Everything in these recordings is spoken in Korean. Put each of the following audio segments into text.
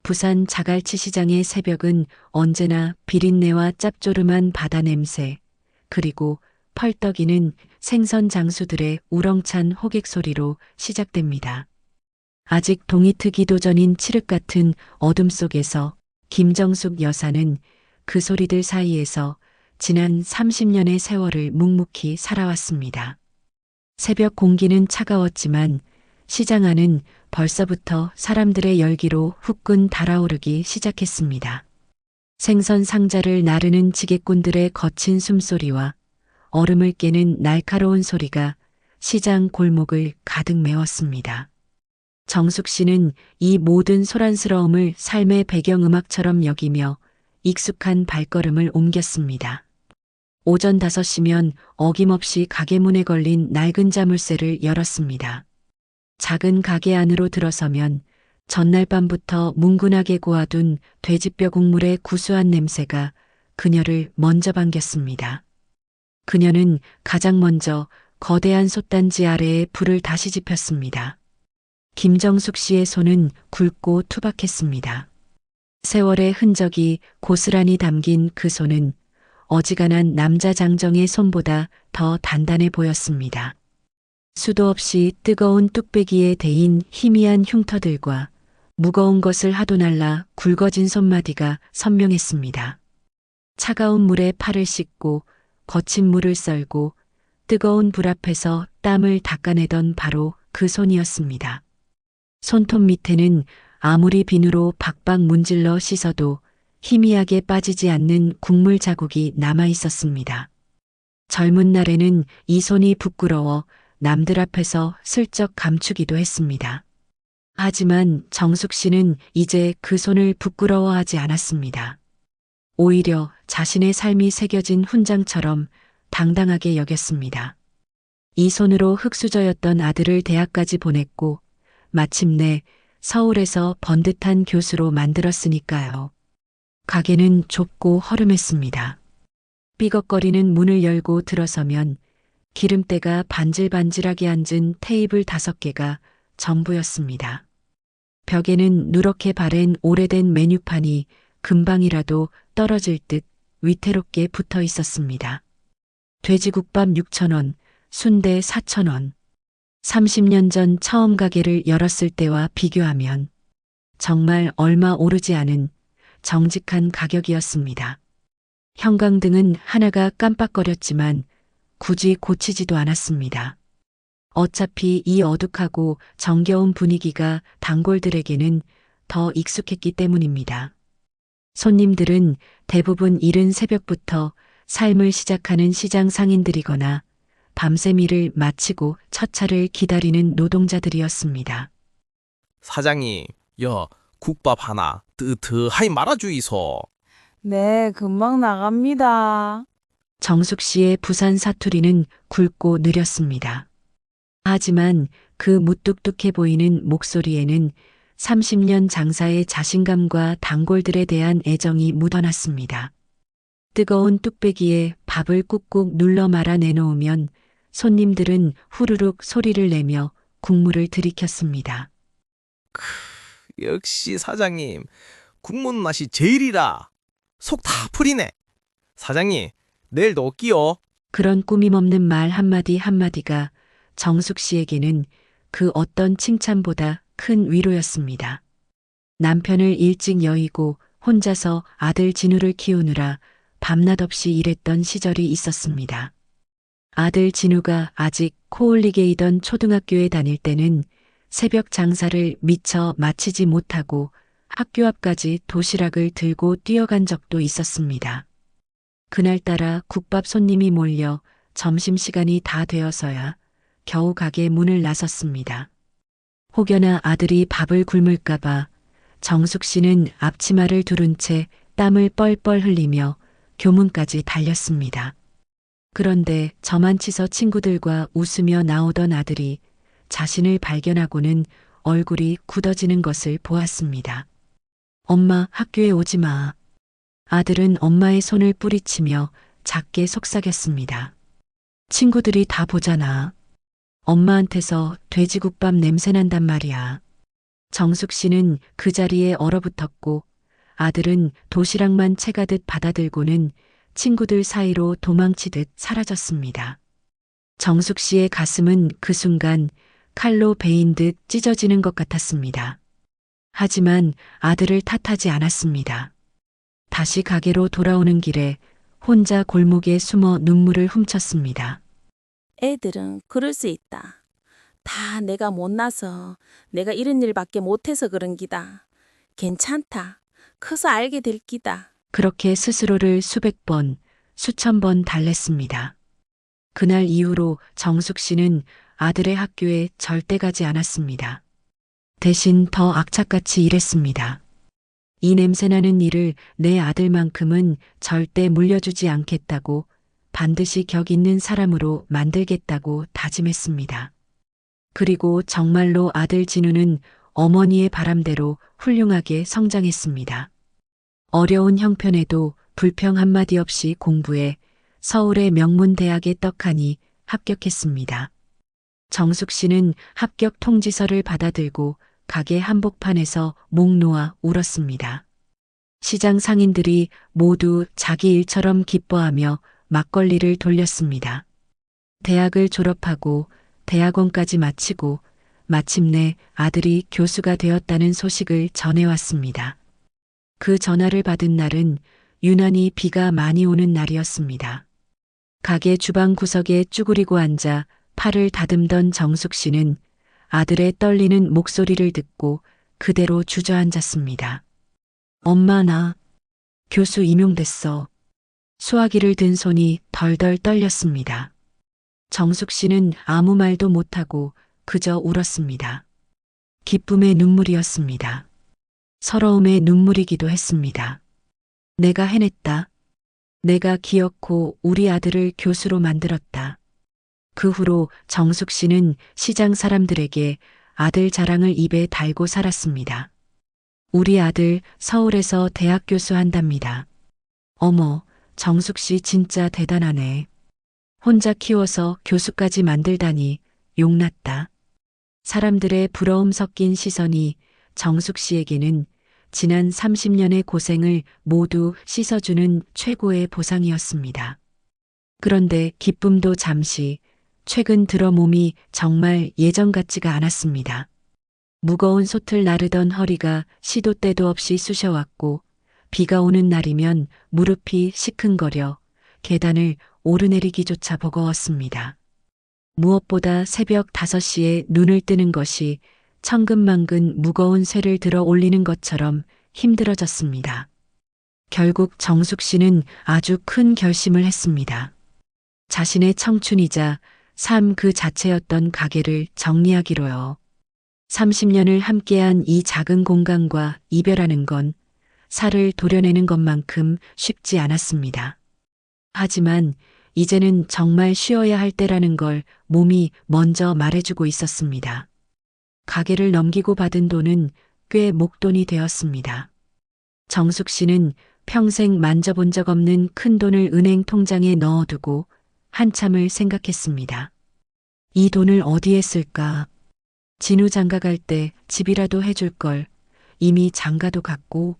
부산 자갈치 시장의 새벽은 언제나 비린내와 짭조름한 바다 냄새, 그리고 펄떡이는 생선 장수들의 우렁찬 호객 소리로 시작됩니다. 아직 동이 트기도 전인 칠흑 같은 어둠 속에서 김정숙 여사는 그 소리들 사이에서 지난 30년의 세월을 묵묵히 살아왔습니다. 새벽 공기는 차가웠지만 시장 안은 벌써부터 사람들의 열기로 후끈 달아오르기 시작했습니다. 생선 상자를 나르는 지게꾼들의 거친 숨소리와 얼음을 깨는 날카로운 소리가 시장 골목을 가득 메웠습니다. 정숙 씨는 이 모든 소란스러움을 삶의 배경음악처럼 여기며 익숙한 발걸음을 옮겼습니다. 오전 5시면 어김없이 가게 문에 걸린 낡은 자물쇠를 열었습니다. 작은 가게 안으로 들어서면 전날 밤부터 뭉근하게 고아둔 돼지뼈 국물의 구수한 냄새가 그녀를 먼저 반겼습니다. 그녀는 가장 먼저 거대한 솥단지 아래에 불을 다시 지폈습니다. 김정숙 씨의 손은 굵고 투박했습니다. 세월의 흔적이 고스란히 담긴 그 손은 어지간한 남자 장정의 손보다 더 단단해 보였습니다. 수도 없이 뜨거운 뚝배기에 대인 희미한 흉터들과 무거운 것을 하도 날라 굵어진 손마디가 선명했습니다. 차가운 물에 팔을 씻고 거친 물을 썰고 뜨거운 불 앞에서 땀을 닦아내던 바로 그 손이었습니다. 손톱 밑에는 아무리 비누로 박박 문질러 씻어도 희미하게 빠지지 않는 국물 자국이 남아 있었습니다. 젊은 날에는 이 손이 부끄러워 남들 앞에서 슬쩍 감추기도 했습니다. 하지만 정숙 씨는 이제 그 손을 부끄러워하지 않았습니다. 오히려 자신의 삶이 새겨진 훈장처럼 당당하게 여겼습니다. 이 손으로 흙수저였던 아들을 대학까지 보냈고 마침내 서울에서 번듯한 교수로 만들었으니까요. 가게는 좁고 허름했습니다. 삐걱거리는 문을 열고 들어서면 기름때가 반질반질하게 앉은 테이블 5개가 전부였습니다. 벽에는 누렇게 바랜 오래된 메뉴판이 금방이라도 떨어질 듯 위태롭게 붙어 있었습니다. 돼지국밥 6,000원, 순대 4,000원. 30년 전 처음 가게를 열었을 때와 비교하면 정말 얼마 오르지 않은 정직한 가격이었습니다. 형광등은 하나가 깜빡거렸지만 굳이 고치지도 않았습니다. 어차피 이 어둑하고 정겨운 분위기가 단골들에게는 더 익숙했기 때문입니다. 손님들은 대부분 이른 새벽부터 삶을 시작하는 시장 상인들이거나 밤샘 일을 마치고 첫 차를 기다리는 노동자들이었습니다. 사장님, 국밥 하나 뜨뜻하이 말아주이소. 네, 금방 나갑니다. 정숙 씨의 부산 사투리는 굵고 느렸습니다. 하지만 그 무뚝뚝해 보이는 목소리에는 30년 장사의 자신감과 단골들에 대한 애정이 묻어났습니다. 뜨거운 뚝배기에 밥을 꾹꾹 눌러 말아 내놓으면 손님들은 후루룩 소리를 내며 국물을 들이켰습니다. 역시 사장님, 국물 맛이 제일이라. 속 다 풀이네. 사장님, 내일도 올기요. 그런 꾸밈없는 말 한마디 한마디가 정숙 씨에게는 그 어떤 칭찬보다 큰 위로였습니다. 남편을 일찍 여의고 혼자서 아들 진우를 키우느라 밤낮 없이 일했던 시절이 있었습니다. 아들 진우가 아직 코올리게이던 초등학교에 다닐 때는 새벽 장사를 미처 마치지 못하고 학교 앞까지 도시락을 들고 뛰어간 적도 있었습니다. 그날따라 국밥 손님이 몰려 점심시간이 다 되어서야 겨우 가게 문을 나섰습니다. 혹여나 아들이 밥을 굶을까봐 정숙 씨는 앞치마를 두른 채 땀을 뻘뻘 흘리며 교문까지 달렸습니다. 그런데 저만치서 친구들과 웃으며 나오던 아들이 자신을 발견하고는 얼굴이 굳어지는 것을 보았습니다. 엄마, 학교에 오지 마. 아들은 엄마의 손을 뿌리치며 작게 속삭였습니다. 친구들이 다 보잖아. 엄마한테서 돼지국밥 냄새 난단 말이야. 정숙 씨는 그 자리에 얼어붙었고 아들은 도시락만 채가듯 받아들고는 친구들 사이로 도망치듯 사라졌습니다. 정숙 씨의 가슴은 그 순간 칼로 베인 듯 찢어지는 것 같았습니다. 하지만 아들을 탓하지 않았습니다. 다시 가게로 돌아오는 길에 혼자 골목에 숨어 눈물을 훔쳤습니다. 애들은 그럴 수 있다. 다 내가 못나서 내가 이런 일밖에 못해서 그런 기다. 괜찮다. 커서 알게 될 기다. 그렇게 스스로를 수백 번, 수천 번 달랬습니다. 그날 이후로 정숙 씨는 아들의 학교에 절대 가지 않았습니다. 대신 더 악착같이 일했습니다. 이 냄새나는 일을 내 아들만큼은 절대 물려주지 않겠다고 반드시 격 있는 사람으로 만들겠다고 다짐했습니다. 그리고 정말로 아들 진우는 어머니의 바람대로 훌륭하게 성장했습니다. 어려운 형편에도 불평 한마디 없이 공부해 서울의 명문대학에 떡하니 합격했습니다. 정숙 씨는 합격 통지서를 받아들고 가게 한복판에서 목 놓아 울었습니다. 시장 상인들이 모두 자기 일처럼 기뻐하며 막걸리를 돌렸습니다. 대학을 졸업하고 대학원까지 마치고 마침내 아들이 교수가 되었다는 소식을 전해왔습니다. 그 전화를 받은 날은 유난히 비가 많이 오는 날이었습니다. 가게 주방 구석에 쭈그리고 앉아 팔을 다듬던 정숙 씨는 아들의 떨리는 목소리를 듣고 그대로 주저앉았습니다. 엄마, 나 교수 임용됐어. 수화기를 든 손이 덜덜 떨렸습니다. 정숙 씨는 아무 말도 못하고 그저 울었습니다. 기쁨의 눈물이었습니다. 서러움의 눈물이기도 했습니다. 내가 해냈다. 내가 기어코 우리 아들을 교수로 만들었다. 그 후로 정숙 씨는 시장 사람들에게 아들 자랑을 입에 달고 살았습니다. 우리 아들 서울에서 대학 교수 한답니다. 어머, 정숙 씨 진짜 대단하네. 혼자 키워서 교수까지 만들다니 용났다. 사람들의 부러움 섞인 시선이 정숙 씨에게는 지난 30년의 고생을 모두 씻어주는 최고의 보상이었습니다. 그런데 기쁨도 잠시, 최근 들어 몸이 정말 예전 같지가 않았습니다. 무거운 솥을 나르던 허리가 시도 때도 없이 쑤셔왔고 비가 오는 날이면 무릎이 시큰거려 계단을 오르내리기조차 버거웠습니다. 무엇보다 새벽 5시에 눈을 뜨는 것이 천근만근 무거운 쇠를 들어 올리는 것처럼 힘들어졌습니다. 결국 정숙 씨는 아주 큰 결심을 했습니다. 자신의 청춘이자 삶 그 자체였던 가게를 정리하기로요. 30년을 함께한 이 작은 공간과 이별하는 건 살을 도려내는 것만큼 쉽지 않았습니다. 하지만 이제는 정말 쉬어야 할 때라는 걸 몸이 먼저 말해주고 있었습니다. 가게를 넘기고 받은 돈은 꽤 목돈이 되었습니다. 정숙 씨는 평생 만져본 적 없는 큰 돈을 은행 통장에 넣어두고 한참을 생각했습니다. 이 돈을 어디에 쓸까? 진우 장가 갈 때 집이라도 해줄 걸. 이미 장가도 갔고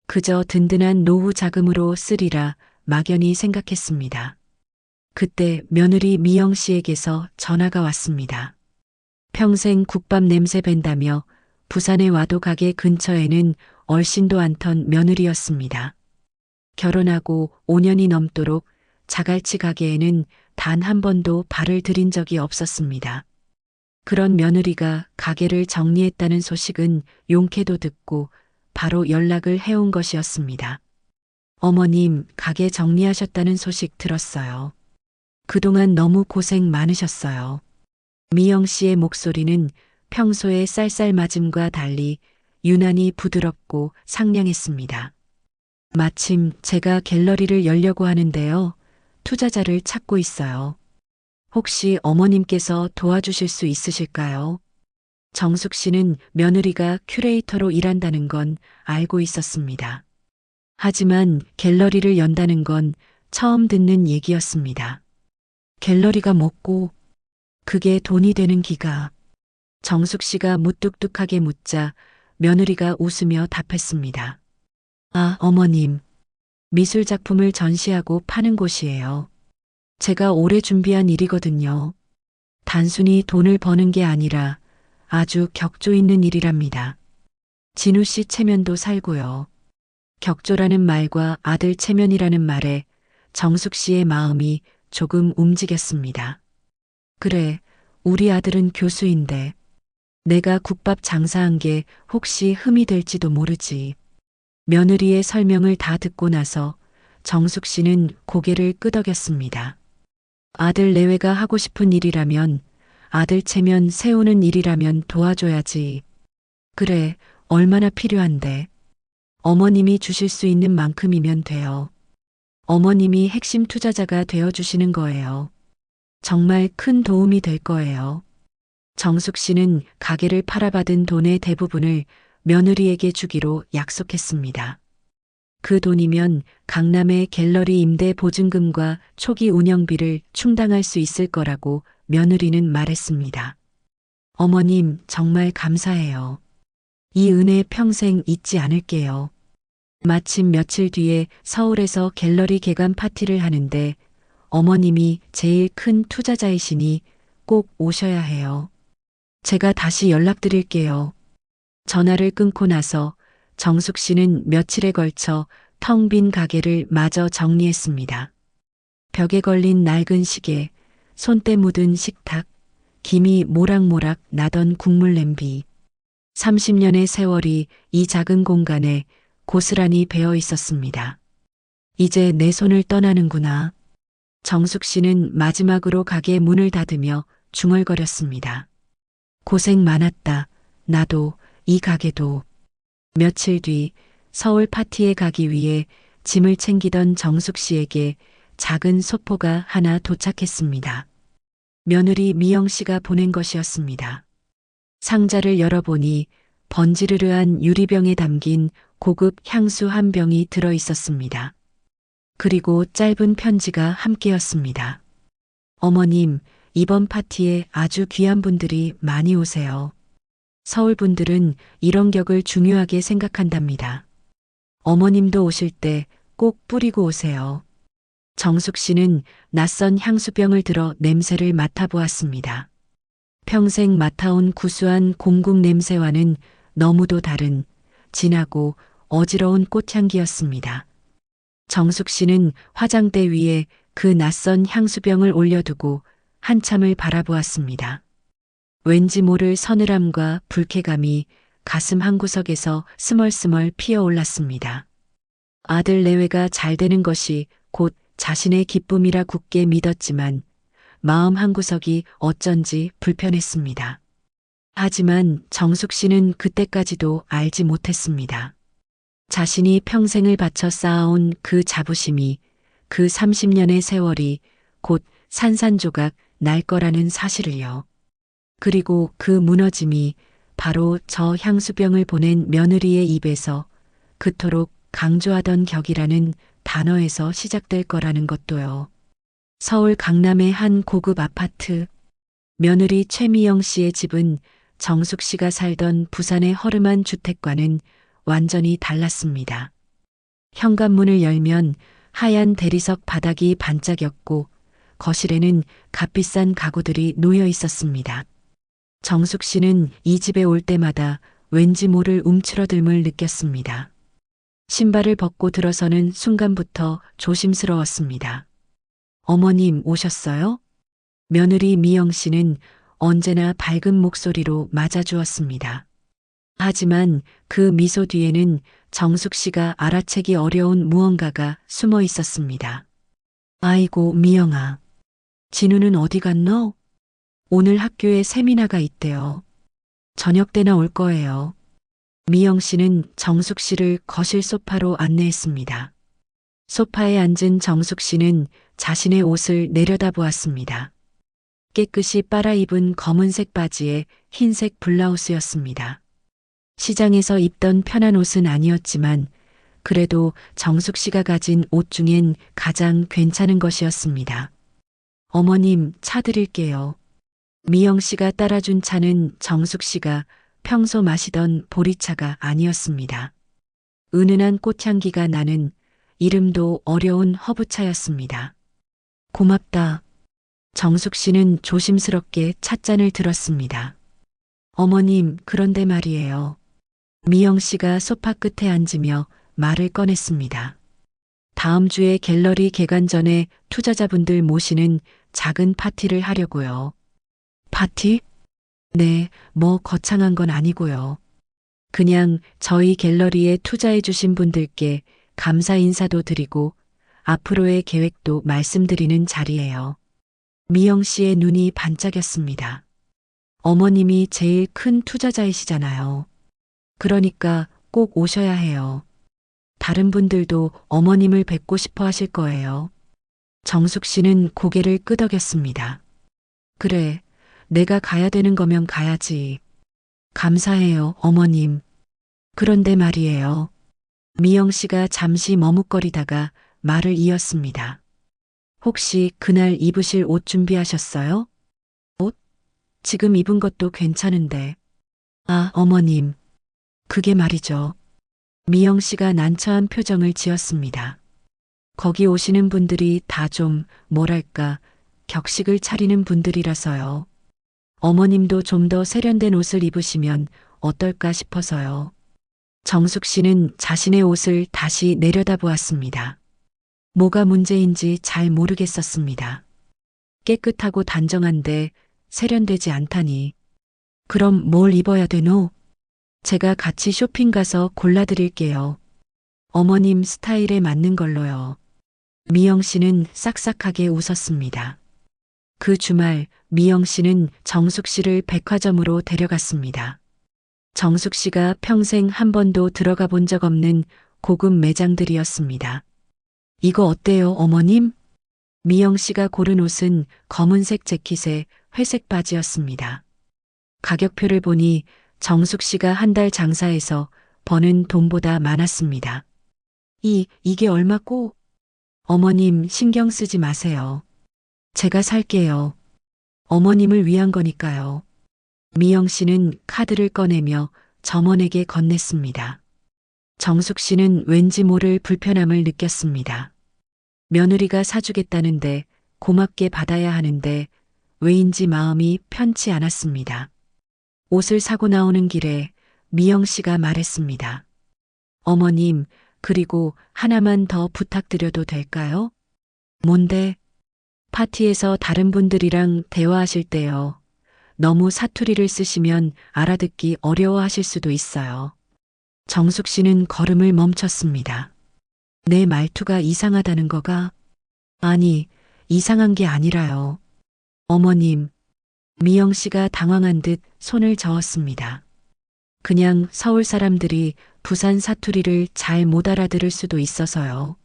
그저 든든한 노후 자금으로 쓰리라 막연히 생각했습니다. 그때 며느리 미영 씨에게서 전화가 왔습니다. 평생 국밥 냄새 밴다며 부산에 와도 가게 근처에는 얼씬도 않던 며느리였습니다. 결혼하고 5년이 넘도록 자갈치 가게에는 단 한 번도 발을 들인 적이 없었습니다. 그런 며느리가 가게를 정리했다는 소식은 용케도 듣고 바로 연락을 해온 것이었습니다. 어머님, 가게 정리하셨다는 소식 들었어요. 그동안 너무 고생 많으셨어요. 미영 씨의 목소리는 평소의 쌀쌀맞음과 달리 유난히 부드럽고 상냥했습니다. 마침 제가 갤러리를 열려고 하는데요. 투자자를 찾고 있어요. 혹시 어머님께서 도와주실 수 있으실까요? 정숙 씨는 며느리가 큐레이터로 일한다는 건 알고 있었습니다. 하지만 갤러리를 연다는 건 처음 듣는 얘기였습니다. 갤러리가 뭐고 그게 돈이 되는 기가. 정숙 씨가 무뚝뚝하게 묻자 며느리가 웃으며 답했습니다. 아, 어머님. 미술 작품을 전시하고 파는 곳이에요. 제가 오래 준비한 일이거든요. 단순히 돈을 버는 게 아니라 아주 격조 있는 일이랍니다. 진우 씨 체면도 살고요. 격조라는 말과 아들 체면이라는 말에 정숙 씨의 마음이 조금 움직였습니다. 그래, 우리 아들은 교수인데 내가 국밥 장사한 게 혹시 흠이 될지도 모르지. 며느리의 설명을 다 듣고 나서 정숙 씨는 고개를 끄덕였습니다. 아들 내외가 하고 싶은 일이라면, 아들 체면 세우는 일이라면 도와줘야지. 그래, 얼마나 필요한데. 어머님이 주실 수 있는 만큼이면 돼요. 어머님이 핵심 투자자가 되어주시는 거예요. 정말 큰 도움이 될 거예요. 정숙 씨는 가게를 팔아받은 돈의 대부분을 며느리에게 주기로 약속했습니다. 그 돈이면 강남의 갤러리 임대 보증금과 초기 운영비를 충당할 수 있을 거라고 며느리는 말했습니다. 어머님, 정말 감사해요. 이 은혜 평생 잊지 않을게요. 마침 며칠 뒤에 서울에서 갤러리 개관 파티를 하는데 어머님이 제일 큰 투자자이시니 꼭 오셔야 해요. 제가 다시 연락드릴게요. 전화를 끊고 나서 정숙 씨는 며칠에 걸쳐 텅 빈 가게를 마저 정리했습니다. 벽에 걸린 낡은 시계, 손때 묻은 식탁, 김이 모락모락 나던 국물 냄비. 30년의 세월이 이 작은 공간에 고스란히 배어 있었습니다. 이제 내 손을 떠나는구나. 정숙 씨는 마지막으로 가게 문을 닫으며 중얼거렸습니다. 고생 많았다. 나도, 이 가게도. 며칠 뒤 서울 파티에 가기 위해 짐을 챙기던 정숙 씨에게 작은 소포가 하나 도착했습니다. 며느리 미영 씨가 보낸 것이었습니다. 상자를 열어보니 번지르르한 유리병에 담긴 고급 향수 한 병이 들어 있었습니다. 그리고 짧은 편지가 함께였습니다. 어머님, 이번 파티에 아주 귀한 분들이 많이 오세요. 서울 분들은 이런 격을 중요하게 생각한답니다. 어머님도 오실 때 꼭 뿌리고 오세요. 정숙 씨는 낯선 향수병을 들어 냄새를 맡아보았습니다. 평생 맡아온 구수한 공국 냄새와는 너무도 다른 진하고 어지러운 꽃향기였습니다. 정숙 씨는 화장대 위에 그 낯선 향수병을 올려두고 한참을 바라보았습니다. 왠지 모를 서늘함과 불쾌감이 가슴 한구석에서 스멀스멀 피어올랐습니다. 아들 내외가 잘 되는 것이 곧 자신의 기쁨이라 굳게 믿었지만 마음 한구석이 어쩐지 불편했습니다. 하지만 정숙 씨는 그때까지도 알지 못했습니다. 자신이 평생을 바쳐 쌓아온 그 자부심이, 그 30년의 세월이 곧 산산조각 날 거라는 사실을요. 그리고 그 무너짐이 바로 저 향수병을 보낸 며느리의 입에서 그토록 강조하던 격이라는 단어에서 시작될 거라는 것도요. 서울 강남의 한 고급 아파트. 며느리 최미영 씨의 집은 정숙 씨가 살던 부산의 허름한 주택과는 완전히 달랐습니다. 현관문을 열면 하얀 대리석 바닥이 반짝였고 거실에는 값비싼 가구들이 놓여 있었습니다. 정숙 씨는 이 집에 올 때마다 왠지 모를 움츠러듦을 느꼈습니다. 신발을 벗고 들어서는 순간부터 조심스러웠습니다. 어머님 오셨어요? 며느리 미영 씨는 언제나 밝은 목소리로 맞아주었습니다. 하지만 그 미소 뒤에는 정숙 씨가 알아채기 어려운 무언가가 숨어 있었습니다. 아이고, 미영아. 진우는 어디 갔노? 오늘 학교에 세미나가 있대요. 저녁 때나 올 거예요. 미영 씨는 정숙 씨를 거실 소파로 안내했습니다. 소파에 앉은 정숙 씨는 자신의 옷을 내려다보았습니다. 깨끗이 빨아입은 검은색 바지에 흰색 블라우스였습니다. 시장에서 입던 편한 옷은 아니었지만 그래도 정숙 씨가 가진 옷 중엔 가장 괜찮은 것이었습니다. 어머님, 차 드릴게요. 미영 씨가 따라준 차는 정숙 씨가 평소 마시던 보리차가 아니었습니다. 은은한 꽃향기가 나는 이름도 어려운 허브차였습니다. 고맙다. 정숙 씨는 조심스럽게 찻잔을 들었습니다. 어머님, 그런데 말이에요. 미영 씨가 소파 끝에 앉으며 말을 꺼냈습니다. 다음 주에 갤러리 개관 전에 투자자분들 모시는 작은 파티를 하려고요. 파티? 네, 뭐 거창한 건 아니고요. 그냥 저희 갤러리에 투자해 주신 분들께 감사 인사도 드리고 앞으로의 계획도 말씀드리는 자리예요. 미영 씨의 눈이 반짝였습니다. 어머님이 제일 큰 투자자이시잖아요. 그러니까 꼭 오셔야 해요. 다른 분들도 어머님을 뵙고 싶어 하실 거예요. 정숙 씨는 고개를 끄덕였습니다. 그래, 내가 가야 되는 거면 가야지. 감사해요, 어머님. 그런데 말이에요. 미영 씨가 잠시 머뭇거리다가 말을 이었습니다. 혹시 그날 입으실 옷 준비하셨어요? 옷? 지금 입은 것도 괜찮은데. 아, 어머님. 그게 말이죠. 미영 씨가 난처한 표정을 지었습니다. 거기 오시는 분들이 다 좀, 뭐랄까, 격식을 차리는 분들이라서요. 어머님도 좀 더 세련된 옷을 입으시면 어떨까 싶어서요. 정숙 씨는 자신의 옷을 다시 내려다보았습니다. 뭐가 문제인지 잘 모르겠었습니다. 깨끗하고 단정한데 세련되지 않다니. 그럼 뭘 입어야 되노? 제가 같이 쇼핑 가서 골라드릴게요. 어머님 스타일에 맞는 걸로요. 미영 씨는 싹싹하게 웃었습니다. 그 주말 미영 씨는 정숙 씨를 백화점으로 데려갔습니다. 정숙 씨가 평생 한 번도 들어가 본 적 없는 고급 매장들이었습니다. 이거 어때요, 어머님? 미영 씨가 고른 옷은 검은색 재킷에 회색 바지였습니다. 가격표를 보니 정숙 씨가 한 달 장사해서 버는 돈보다 많았습니다. 이게 얼마고? 어머님 신경 쓰지 마세요. 제가 살게요. 어머님을 위한 거니까요. 미영 씨는 카드를 꺼내며 점원에게 건넸습니다. 정숙 씨는 왠지 모를 불편함을 느꼈습니다. 며느리가 사주겠다는데 고맙게 받아야 하는데 왜인지 마음이 편치 않았습니다. 옷을 사고 나오는 길에 미영 씨가 말했습니다. 어머님, 그리고 하나만 더 부탁드려도 될까요? 뭔데? 파티에서 다른 분들이랑 대화하실 때요. 너무 사투리를 쓰시면 알아듣기 어려워하실 수도 있어요. 정숙 씨는 걸음을 멈췄습니다. 내 말투가 이상하다는 거가? 아니, 이상한 게 아니라요. 어머님, 미영 씨가 당황한 듯 손을 저었습니다. 그냥 서울 사람들이 부산 사투리를 잘 못 알아들을 수도 있어서요.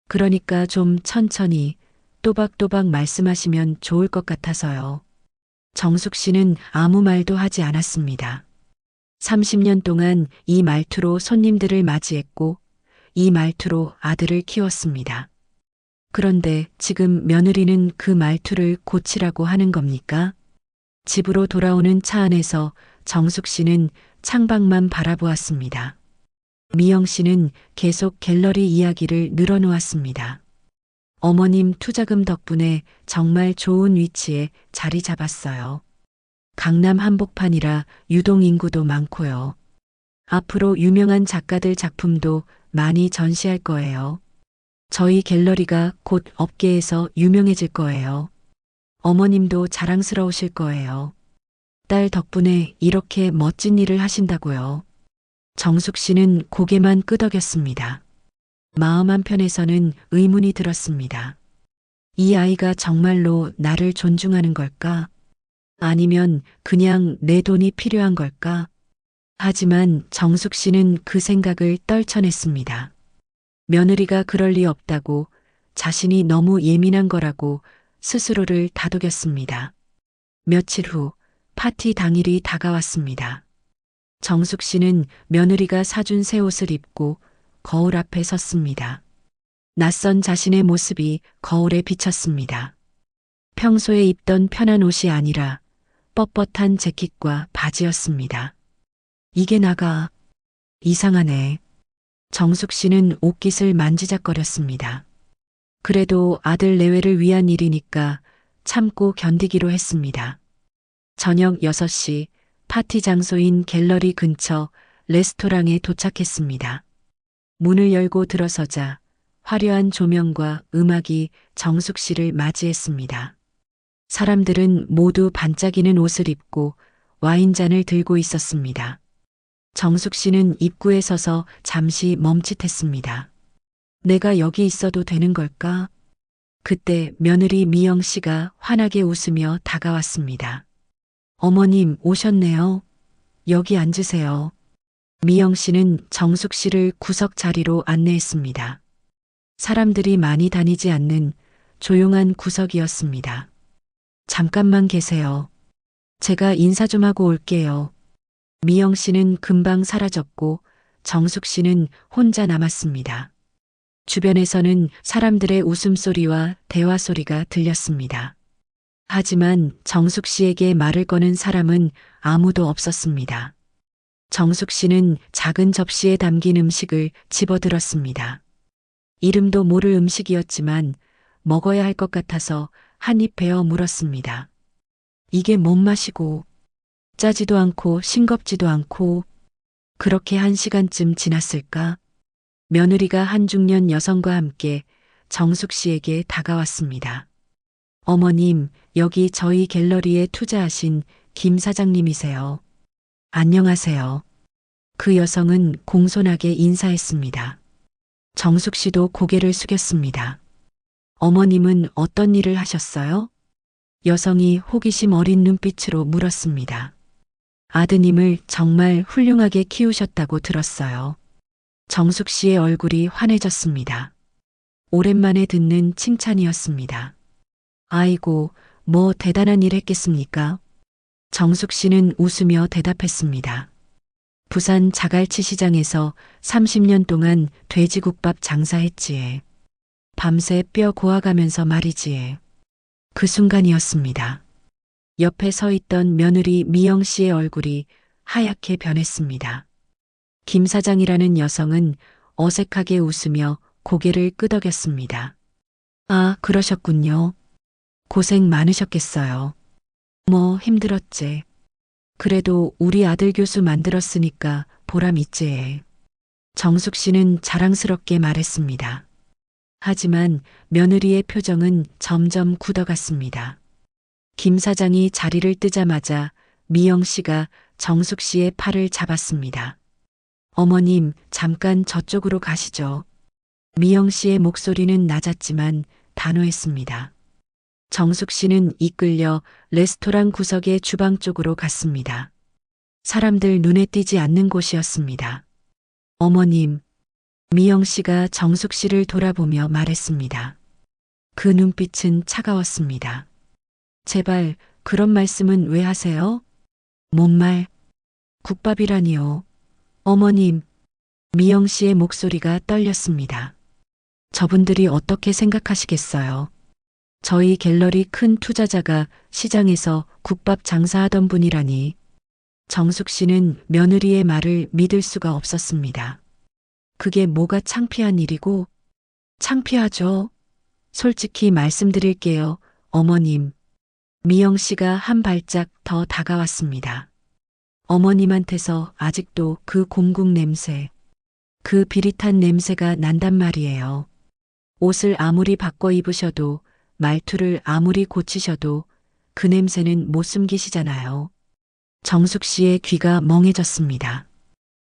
그러니까 좀 천천히 또박또박 말씀하시면 좋을 것 같아서요. 정숙 씨는 아무 말도 하지 않았습니다. 30년 동안 이 말투로 손님들을 맞이했고 이 말투로 아들을 키웠습니다. 그런데 지금 며느리는 그 말투를 고치라고 하는 겁니까? 집으로 돌아오는 차 안에서 정숙 씨는 창밖만 바라보았습니다. 미영 씨는 계속 갤러리 이야기를 늘어놓았습니다. 어머님 투자금 덕분에 정말 좋은 위치에 자리 잡았어요. 강남 한복판이라 유동 인구도 많고요. 앞으로 유명한 작가들 작품도 많이 전시할 거예요. 저희 갤러리가 곧 업계에서 유명해질 거예요. 어머님도 자랑스러우실 거예요. 딸 덕분에 이렇게 멋진 일을 하신다고요. 정숙 씨는 고개만 끄덕였습니다. 마음 한편에서는 의문이 들었습니다. 이 아이가 정말로 나를 존중하는 걸까? 아니면 그냥 내 돈이 필요한 걸까? 하지만 정숙 씨는 그 생각을 떨쳐냈습니다. 며느리가 그럴 리 없다고, 자신이 너무 예민한 거라고 스스로를 다독였습니다. 며칠 후 파티 당일이 다가왔습니다. 정숙 씨는 며느리가 사준 새 옷을 입고 거울 앞에 섰습니다. 낯선 자신의 모습이 거울에 비쳤습니다. 평소에 입던 편한 옷이 아니라 뻣뻣한 재킷과 바지였습니다. 이게 나가. 이상하네. 정숙 씨는 옷깃을 만지작거렸습니다. 그래도 아들 내외를 위한 일이니까 참고 견디기로 했습니다. 저녁 6시 파티 장소인 갤러리 근처 레스토랑에 도착했습니다. 문을 열고 들어서자 화려한 조명과 음악이 정숙 씨를 맞이했습니다. 사람들은 모두 반짝이는 옷을 입고 와인잔을 들고 있었습니다. 정숙 씨는 입구에 서서 잠시 멈칫했습니다. 내가 여기 있어도 되는 걸까? 그때 며느리 미영 씨가 환하게 웃으며 다가왔습니다. 어머님 오셨네요. 여기 앉으세요. 미영 씨는 정숙 씨를 구석 자리로 안내했습니다. 사람들이 많이 다니지 않는 조용한 구석이었습니다. 잠깐만 계세요. 제가 인사 좀 하고 올게요. 미영 씨는 금방 사라졌고 정숙 씨는 혼자 남았습니다. 주변에서는 사람들의 웃음소리와 대화 소리가 들렸습니다. 하지만 정숙 씨에게 말을 거는 사람은 아무도 없었습니다. 정숙 씨는 작은 접시에 담긴 음식을 집어들었습니다. 이름도 모를 음식이었지만 먹어야 할 것 같아서 한 입 베어 물었습니다. 이게 뭔 맛이고 짜지도 않고 싱겁지도 않고 그렇게 1시간쯤 지났을까? 며느리가 한 중년 여성과 함께 정숙 씨에게 다가왔습니다. 어머님, 여기 저희 갤러리에 투자하신 김 사장님이세요. 안녕하세요. 그 여성은 공손하게 인사했습니다. 정숙 씨도 고개를 숙였습니다. 어머님은 어떤 일을 하셨어요? 여성이 호기심 어린 눈빛으로 물었습니다. 아드님을 정말 훌륭하게 키우셨다고 들었어요. 정숙 씨의 얼굴이 환해졌습니다. 오랜만에 듣는 칭찬이었습니다. 아이고, 뭐 대단한 일 했겠습니까? 정숙 씨는 웃으며 대답했습니다. 부산 자갈치 시장에서 30년 동안 돼지국밥 장사했지에. 밤새 뼈 고아가면서 말이지에. 그 순간이었습니다. 옆에 서 있던 며느리 미영 씨의 얼굴이 하얗게 변했습니다. 김 사장이라는 여성은 어색하게 웃으며 고개를 끄덕였습니다. 아, 그러셨군요. 고생 많으셨겠어요. 뭐 힘들었지. 그래도 우리 아들 교수 만들었으니까 보람 있지. 정숙 씨는 자랑스럽게 말했습니다. 하지만 며느리의 표정은 점점 굳어갔습니다. 김 사장이 자리를 뜨자마자 미영 씨가 정숙 씨의 팔을 잡았습니다. 어머님, 잠깐 저쪽으로 가시죠. 미영 씨의 목소리는 낮았지만 단호했습니다. 정숙 씨는 이끌려 레스토랑 구석의 주방 쪽으로 갔습니다. 사람들 눈에 띄지 않는 곳이었습니다. 어머님, 미영 씨가 정숙 씨를 돌아보며 말했습니다. 그 눈빛은 차가웠습니다. 제발 그런 말씀은 왜 하세요? 뭔 말? 국밥이라니요. 어머님, 미영 씨의 목소리가 떨렸습니다. 저분들이 어떻게 생각하시겠어요? 저희 갤러리 큰 투자자가 시장에서 국밥 장사하던 분이라니. 정숙 씨는 며느리의 말을 믿을 수가 없었습니다. 그게 뭐가 창피한 일이고? 창피하죠. 솔직히 말씀드릴게요, 어머님. 미영 씨가 한 발짝 더 다가왔습니다. 어머님한테서 아직도 그 공국 냄새, 그 비릿한 냄새가 난단 말이에요. 옷을 아무리 바꿔 입으셔도 말투를 아무리 고치셔도 그 냄새는 못 숨기시잖아요. 정숙 씨의 귀가 멍해졌습니다.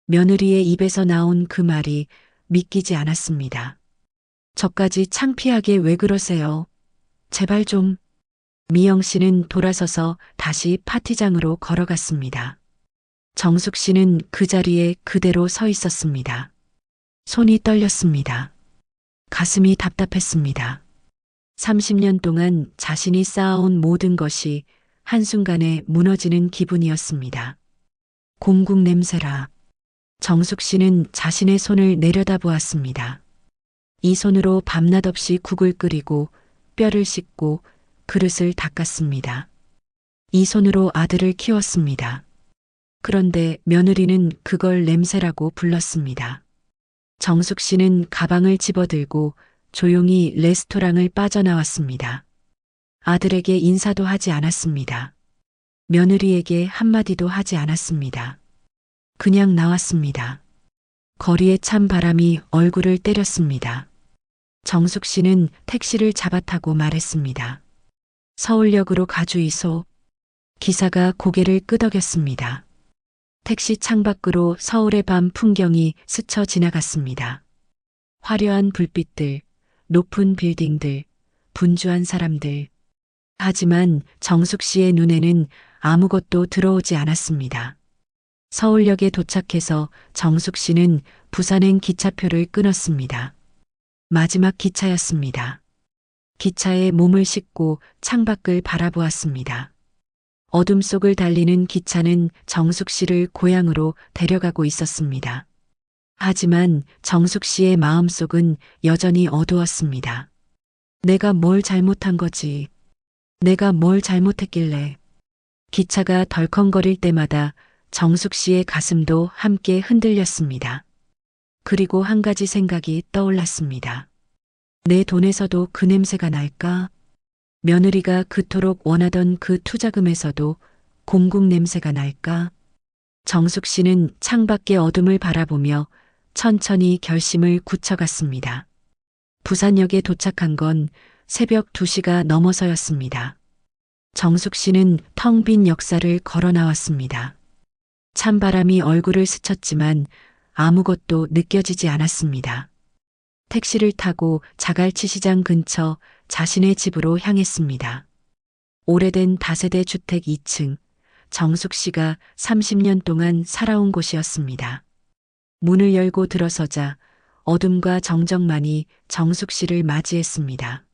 며느리의 입에서 나온 그 말이 믿기지 않았습니다. 저까지 창피하게 왜 그러세요? 제발 좀. 미영 씨는 돌아서서 다시 파티장으로 걸어갔습니다. 정숙 씨는 그 자리에 그대로 서 있었습니다. 손이 떨렸습니다. 가슴이 답답했습니다. 30년 동안 자신이 쌓아온 모든 것이 한순간에 무너지는 기분이었습니다. 공국 냄새라. 정숙 씨는 자신의 손을 내려다보았습니다. 이 손으로 밤낮 없이 국을 끓이고 뼈를 씻고 그릇을 닦았습니다. 이 손으로 아들을 키웠습니다. 그런데 며느리는 그걸 냄새라고 불렀습니다. 정숙 씨는 가방을 집어들고 조용히 레스토랑을 빠져나왔습니다. 아들에게 인사도 하지 않았습니다. 며느리에게 한마디도 하지 않았습니다. 그냥 나왔습니다. 거리에 찬 바람이 얼굴을 때렸습니다. 정숙 씨는 택시를 잡아타고 말했습니다. 서울역으로 가주이소. 기사가 고개를 끄덕였습니다. 택시 창밖으로 서울의 밤 풍경이 스쳐 지나갔습니다. 화려한 불빛들, 높은 빌딩들, 분주한 사람들. 하지만 정숙 씨의 눈에는 아무것도 들어오지 않았습니다. 서울역에 도착해서 정숙 씨는 부산행 기차표를 끊었습니다. 마지막 기차였습니다. 기차에 몸을 싣고 창밖을 바라보았습니다. 어둠 속을 달리는 기차는 정숙 씨를 고향으로 데려가고 있었습니다. 하지만 정숙 씨의 마음속은 여전히 어두웠습니다. 내가 뭘 잘못한 거지? 내가 뭘 잘못했길래? 기차가 덜컹거릴 때마다 정숙 씨의 가슴도 함께 흔들렸습니다. 그리고 한 가지 생각이 떠올랐습니다. 내 돈에서도 그 냄새가 날까? 며느리가 그토록 원하던 그 투자금에서도 공국 냄새가 날까? 정숙 씨는 창밖의 어둠을 바라보며 천천히 결심을 굳혀갔습니다. 부산역에 도착한 건 새벽 2시가 넘어서였습니다. 정숙 씨는 텅 빈 역사를 걸어 나왔습니다. 찬바람이 얼굴을 스쳤지만 아무것도 느껴지지 않았습니다. 택시를 타고 자갈치 시장 근처 자신의 집으로 향했습니다. 오래된 다세대 주택 2층, 정숙 씨가 30년 동안 살아온 곳이었습니다. 문을 열고 들어서자 어둠과 정적만이 정숙 씨를 맞이했습니다.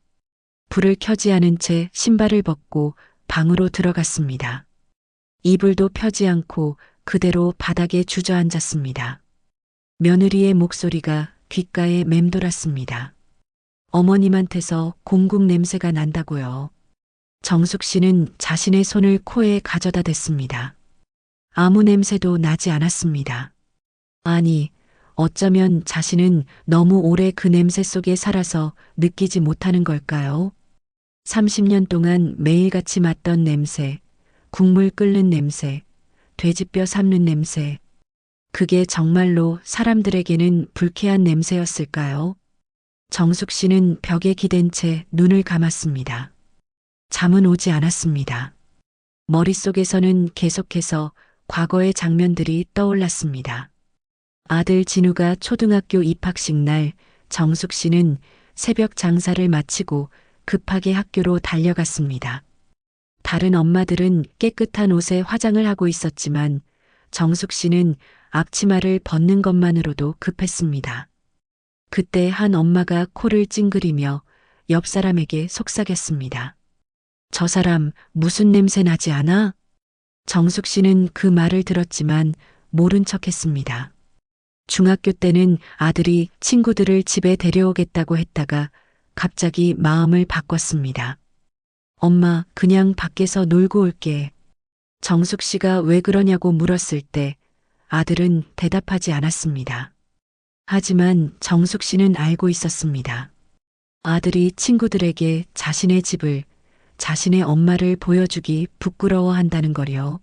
불을 켜지 않은 채 신발을 벗고 방으로 들어갔습니다. 이불도 펴지 않고 그대로 바닥에 주저앉았습니다. 며느리의 목소리가 귓가에 맴돌았습니다. 어머님한테서 공국 냄새가 난다고요. 정숙 씨는 자신의 손을 코에 가져다 댔습니다. 아무 냄새도 나지 않았습니다. 아니, 어쩌면 자신은 너무 오래 그 냄새 속에 살아서 느끼지 못하는 걸까요? 30년 동안 매일같이 맡던 냄새, 국물 끓는 냄새, 돼지뼈 삶는 냄새. 그게 정말로 사람들에게는 불쾌한 냄새였을까요? 정숙 씨는 벽에 기댄 채 눈을 감았습니다. 잠은 오지 않았습니다. 머릿속에서는 계속해서 과거의 장면들이 떠올랐습니다. 아들 진우가 초등학교 입학식 날 정숙 씨는 새벽 장사를 마치고 급하게 학교로 달려갔습니다. 다른 엄마들은 깨끗한 옷에 화장을 하고 있었지만 정숙 씨는 앞치마를 벗는 것만으로도 급했습니다. 그때 한 엄마가 코를 찡그리며 옆 사람에게 속삭였습니다. 저 사람 무슨 냄새 나지 않아? 정숙 씨는 그 말을 들었지만 모른 척했습니다. 중학교 때는 아들이 친구들을 집에 데려오겠다고 했다가 갑자기 마음을 바꿨습니다. 엄마, 그냥 밖에서 놀고 올게. 정숙 씨가 왜 그러냐고 물었을 때 아들은 대답하지 않았습니다. 하지만 정숙 씨는 알고 있었습니다. 아들이 친구들에게 자신의 집을, 자신의 엄마를 보여주기 부끄러워한다는 거요.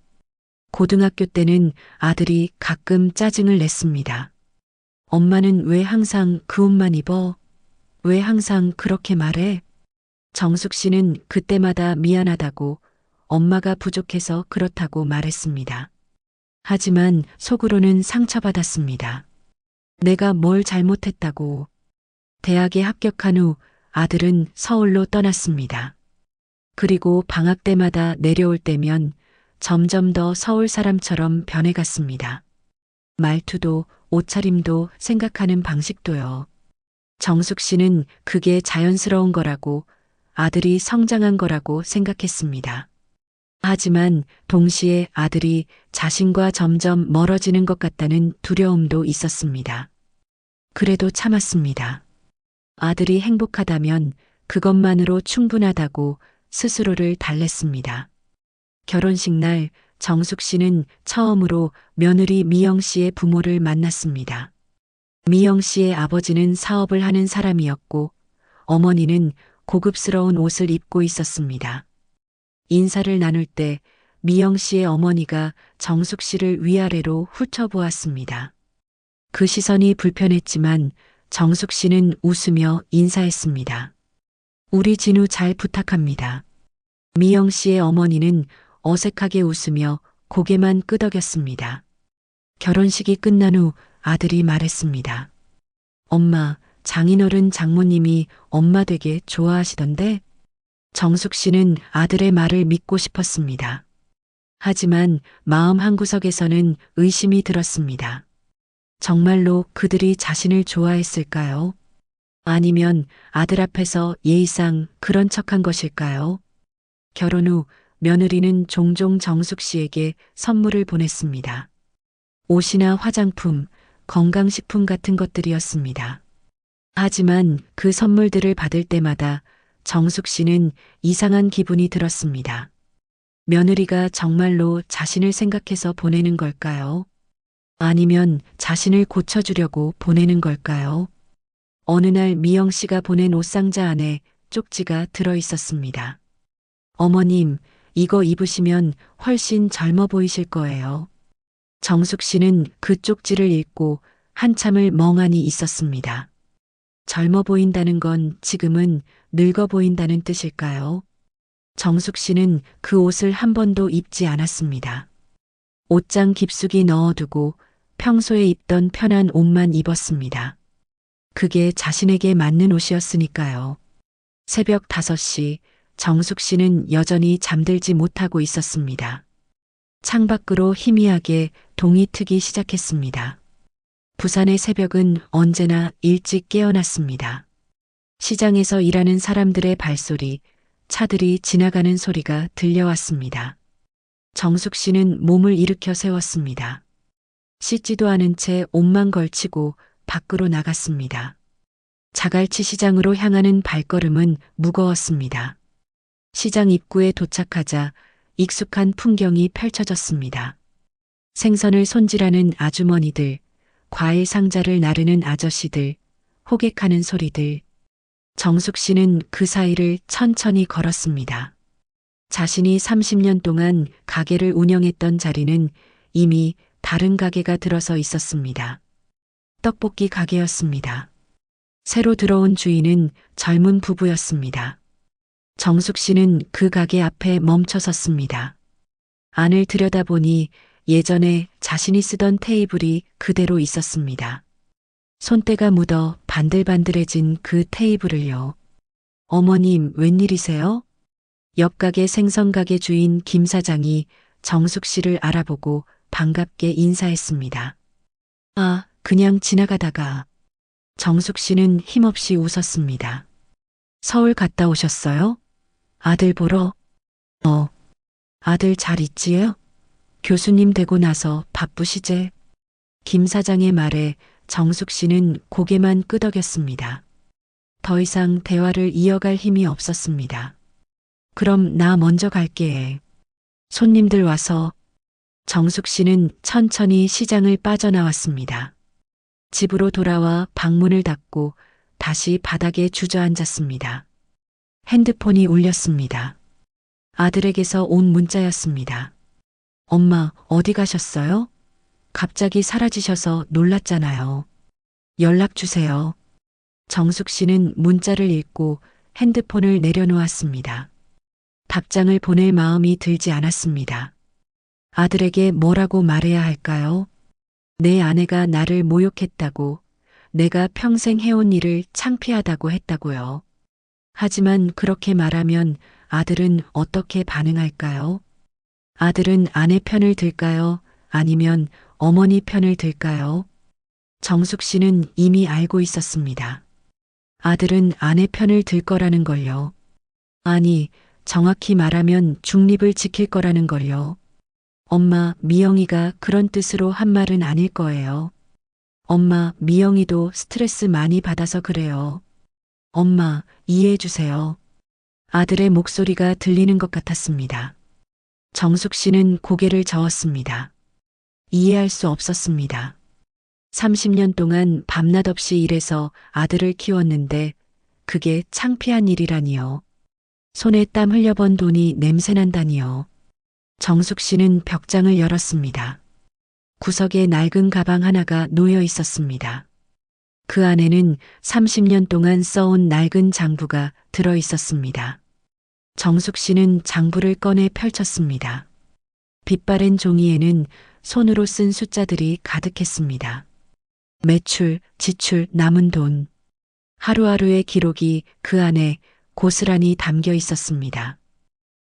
고등학교 때는 아들이 가끔 짜증을 냈습니다. 엄마는 왜 항상 그 옷만 입어? 왜 항상 그렇게 말해? 정숙 씨는 그때마다 미안하다고, 엄마가 부족해서 그렇다고 말했습니다. 하지만 속으로는 상처받았습니다. 내가 뭘 잘못했다고. 대학에 합격한 후 아들은 서울로 떠났습니다. 그리고 방학 때마다 내려올 때면 점점 더 서울 사람처럼 변해갔습니다. 말투도 옷차림도 생각하는 방식도요. 정숙 씨는 그게 자연스러운 거라고, 아들이 성장한 거라고 생각했습니다. 하지만 동시에 아들이 자신과 점점 멀어지는 것 같다는 두려움도 있었습니다. 그래도 참았습니다. 아들이 행복하다면 그것만으로 충분하다고 스스로를 달랬습니다. 결혼식 날 정숙 씨는 처음으로 며느리 미영 씨의 부모를 만났습니다. 미영 씨의 아버지는 사업을 하는 사람이었고 어머니는 고급스러운 옷을 입고 있었습니다. 인사를 나눌 때 미영 씨의 어머니가 정숙 씨를 위아래로 훑어보았습니다. 그 시선이 불편했지만 정숙 씨는 웃으며 인사했습니다. 우리 진우 잘 부탁합니다. 미영 씨의 어머니는 어색하게 웃으며 고개만 끄덕였습니다. 결혼식이 끝난 후 아들이 말했습니다. 엄마, 장인어른 장모님이 엄마 되게 좋아하시던데? 정숙 씨는 아들의 말을 믿고 싶었습니다. 하지만 마음 한구석에서는 의심이 들었습니다. 정말로 그들이 자신을 좋아했을까요? 아니면 아들 앞에서 예의상 그런 척한 것일까요? 결혼 후 며느리는 종종 정숙 씨에게 선물을 보냈습니다. 옷이나 화장품, 건강식품 같은 것들이었습니다. 하지만 그 선물들을 받을 때마다 정숙 씨는 이상한 기분이 들었습니다. 며느리가 정말로 자신을 생각해서 보내는 걸까요? 아니면 자신을 고쳐주려고 보내는 걸까요? 어느 날 미영 씨가 보낸 옷상자 안에 쪽지가 들어 있었습니다. 어머님, 이거 입으시면 훨씬 젊어 보이실 거예요. 정숙 씨는 그 쪽지를 읽고 한참을 멍하니 있었습니다. 젊어 보인다는 건 지금은 늙어 보인다는 뜻일까요? 정숙 씨는 그 옷을 한 번도 입지 않았습니다. 옷장 깊숙이 넣어두고 평소에 입던 편한 옷만 입었습니다. 그게 자신에게 맞는 옷이었으니까요. 새벽 5시 정숙 씨는 여전히 잠들지 못하고 있었습니다. 창밖으로 희미하게 동이 트기 시작했습니다. 부산의 새벽은 언제나 일찍 깨어났습니다. 시장에서 일하는 사람들의 발소리, 차들이 지나가는 소리가 들려왔습니다. 정숙 씨는 몸을 일으켜 세웠습니다. 씻지도 않은 채 옷만 걸치고 밖으로 나갔습니다. 자갈치 시장으로 향하는 발걸음은 무거웠습니다. 시장 입구에 도착하자 익숙한 풍경이 펼쳐졌습니다. 생선을 손질하는 아주머니들, 과일 상자를 나르는 아저씨들, 호객하는 소리들. 정숙 씨는 그 사이를 천천히 걸었습니다. 자신이 30년 동안 가게를 운영했던 자리는 이미 다른 가게가 들어서 있었습니다. 떡볶이 가게였습니다. 새로 들어온 주인은 젊은 부부였습니다. 정숙 씨는 그 가게 앞에 멈춰 섰습니다. 안을 들여다보니 예전에 자신이 쓰던 테이블이 그대로 있었습니다. 손때가 묻어 반들반들해진 그 테이블을요. 어머님, 웬일이세요? 옆 가게 생선가게 주인 김 사장이 정숙 씨를 알아보고 반갑게 인사했습니다. 아, 그냥 지나가다가. 정숙 씨는 힘없이 웃었습니다. 서울 갔다 오셨어요? 아들 보러? 아들 잘 있지요? 교수님 되고 나서 바쁘시제? 김 사장의 말에 정숙 씨는 고개만 끄덕였습니다. 더 이상 대화를 이어갈 힘이 없었습니다. 그럼 나 먼저 갈게. 손님들 와서. 정숙 씨는 천천히 시장을 빠져나왔습니다. 집으로 돌아와 방문을 닫고 다시 바닥에 주저앉았습니다. 핸드폰이 울렸습니다. 아들에게서 온 문자였습니다. 엄마, 어디 가셨어요? 갑자기 사라지셔서 놀랐잖아요. 연락 주세요. 정숙 씨는 문자를 읽고 핸드폰을 내려놓았습니다. 답장을 보낼 마음이 들지 않았습니다. 아들에게 뭐라고 말해야 할까요? 내 아내가 나를 모욕했다고, 내가 평생 해온 일을 창피하다고 했다고요. 하지만 그렇게 말하면 아들은 어떻게 반응할까요? 아들은 아내 편을 들까요? 아니면 어머니 편을 들까요? 정숙 씨는 이미 알고 있었습니다. 아들은 아내 편을 들 거라는 걸요. 아니, 정확히 말하면 중립을 지킬 거라는 걸요. 엄마, 미영이가 그런 뜻으로 한 말은 아닐 거예요. 엄마, 미영이도 스트레스 많이 받아서 그래요. 엄마, 이해해 주세요. 아들의 목소리가 들리는 것 같았습니다. 정숙 씨는 고개를 저었습니다. 이해할 수 없었습니다. 30년 동안 밤낮 없이 일해서 아들을 키웠는데 그게 창피한 일이라니요. 손에 땀 흘려번 돈이 냄새난다니요. 정숙 씨는 벽장을 열었습니다. 구석에 낡은 가방 하나가 놓여 있었습니다. 그 안에는 30년 동안 써온 낡은 장부가 들어 있었습니다. 정숙 씨는 장부를 꺼내 펼쳤습니다. 빛바랜 종이에는 손으로 쓴 숫자들이 가득했습니다. 매출, 지출, 남은 돈. 하루하루의 기록이 그 안에 고스란히 담겨 있었습니다.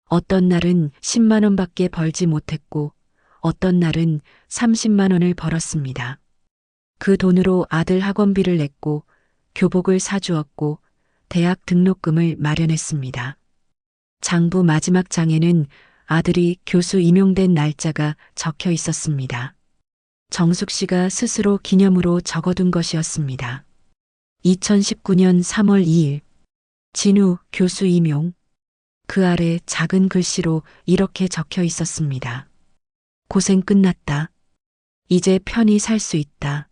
어떤 날은 10만 원밖에 벌지 못했고 어떤 날은 30만 원을 벌었습니다. 그 돈으로 아들 학원비를 냈고 교복을 사주었고 대학 등록금을 마련했습니다. 장부 마지막 장에는 아들이 교수 임용된 날짜가 적혀 있었습니다. 정숙 씨가 스스로 기념으로 적어둔 것이었습니다. 2019년 3월 2일 진우 교수 임용. 그 아래 작은 글씨로 이렇게 적혀 있었습니다. 고생 끝났다. 이제 편히 살 수 있다.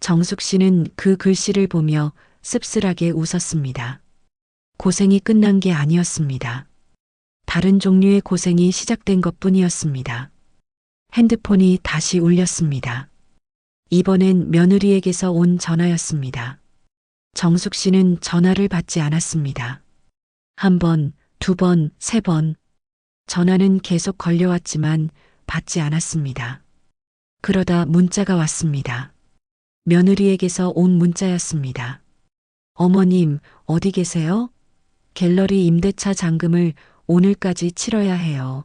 정숙 씨는 그 글씨를 보며 씁쓸하게 웃었습니다. 고생이 끝난 게 아니었습니다. 다른 종류의 고생이 시작된 것뿐이었습니다. 핸드폰이 다시 울렸습니다. 이번엔 며느리에게서 온 전화였습니다. 정숙 씨는 전화를 받지 않았습니다. 한 번, 두 번, 세 번. 전화는 계속 걸려왔지만 받지 않았습니다. 그러다 문자가 왔습니다. 며느리에게서 온 문자였습니다. 어머님, 어디 계세요? 갤러리 임대차 잔금을 오늘까지 치러야 해요.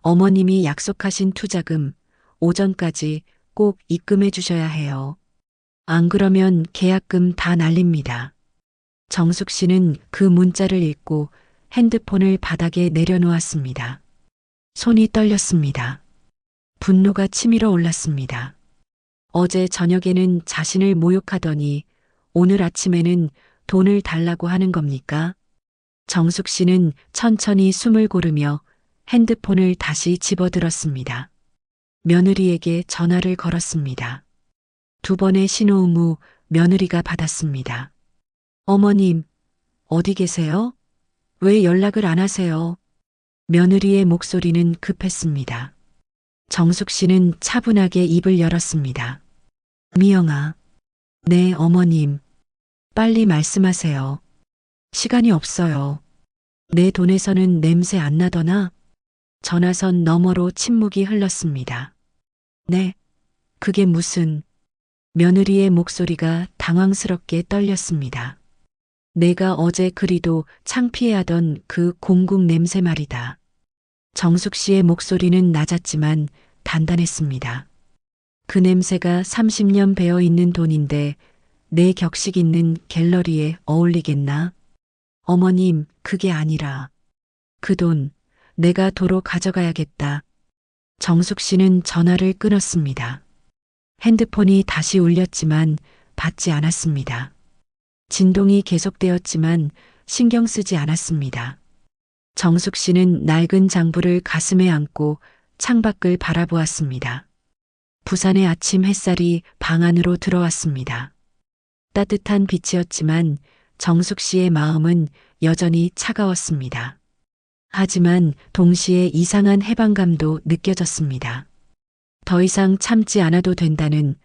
어머님이 약속하신 투자금 오전까지 꼭 입금해 주셔야 해요. 안 그러면 계약금 다 날립니다. 정숙 씨는 그 문자를 읽고 핸드폰을 바닥에 내려놓았습니다. 손이 떨렸습니다. 분노가 치밀어 올랐습니다. 어제 저녁에는 자신을 모욕하더니 오늘 아침에는 돈을 달라고 하는 겁니까? 정숙 씨는 천천히 숨을 고르며 핸드폰을 다시 집어들었습니다. 며느리에게 전화를 걸었습니다. 두 번의 신호음 후 며느리가 받았습니다. 어머님, 어디 계세요? 왜 연락을 안 하세요? 며느리의 목소리는 급했습니다. 정숙 씨는 차분하게 입을 열었습니다. 미영아. 네, 어머님. 빨리 말씀하세요. 시간이 없어요. 내 돈에서는 냄새 안 나더나? 전화선 너머로 침묵이 흘렀습니다. 네, 그게 무슨... 며느리의 목소리가 당황스럽게 떨렸습니다. 내가 어제 그리도 창피해하던 그 공국 냄새 말이다. 정숙 씨의 목소리는 낮았지만 단단했습니다. 그 냄새가 30년 배어 있는 돈인데 내 격식 있는 갤러리에 어울리겠나? 어머님, 그게 아니라 그 돈 내가 도로 가져가야겠다. 정숙 씨는 전화를 끊었습니다. 핸드폰이 다시 울렸지만 받지 않았습니다. 진동이 계속되었지만 신경 쓰지 않았습니다. 정숙 씨는 낡은 장부를 가슴에 안고 창밖을 바라보았습니다. 부산의 아침 햇살이 방 안으로 들어왔습니다. 따뜻한 빛이었지만 정숙 씨의 마음은 여전히 차가웠습니다. 하지만 동시에 이상한 해방감도 느껴졌습니다. 더 이상 참지 않아도 된다는,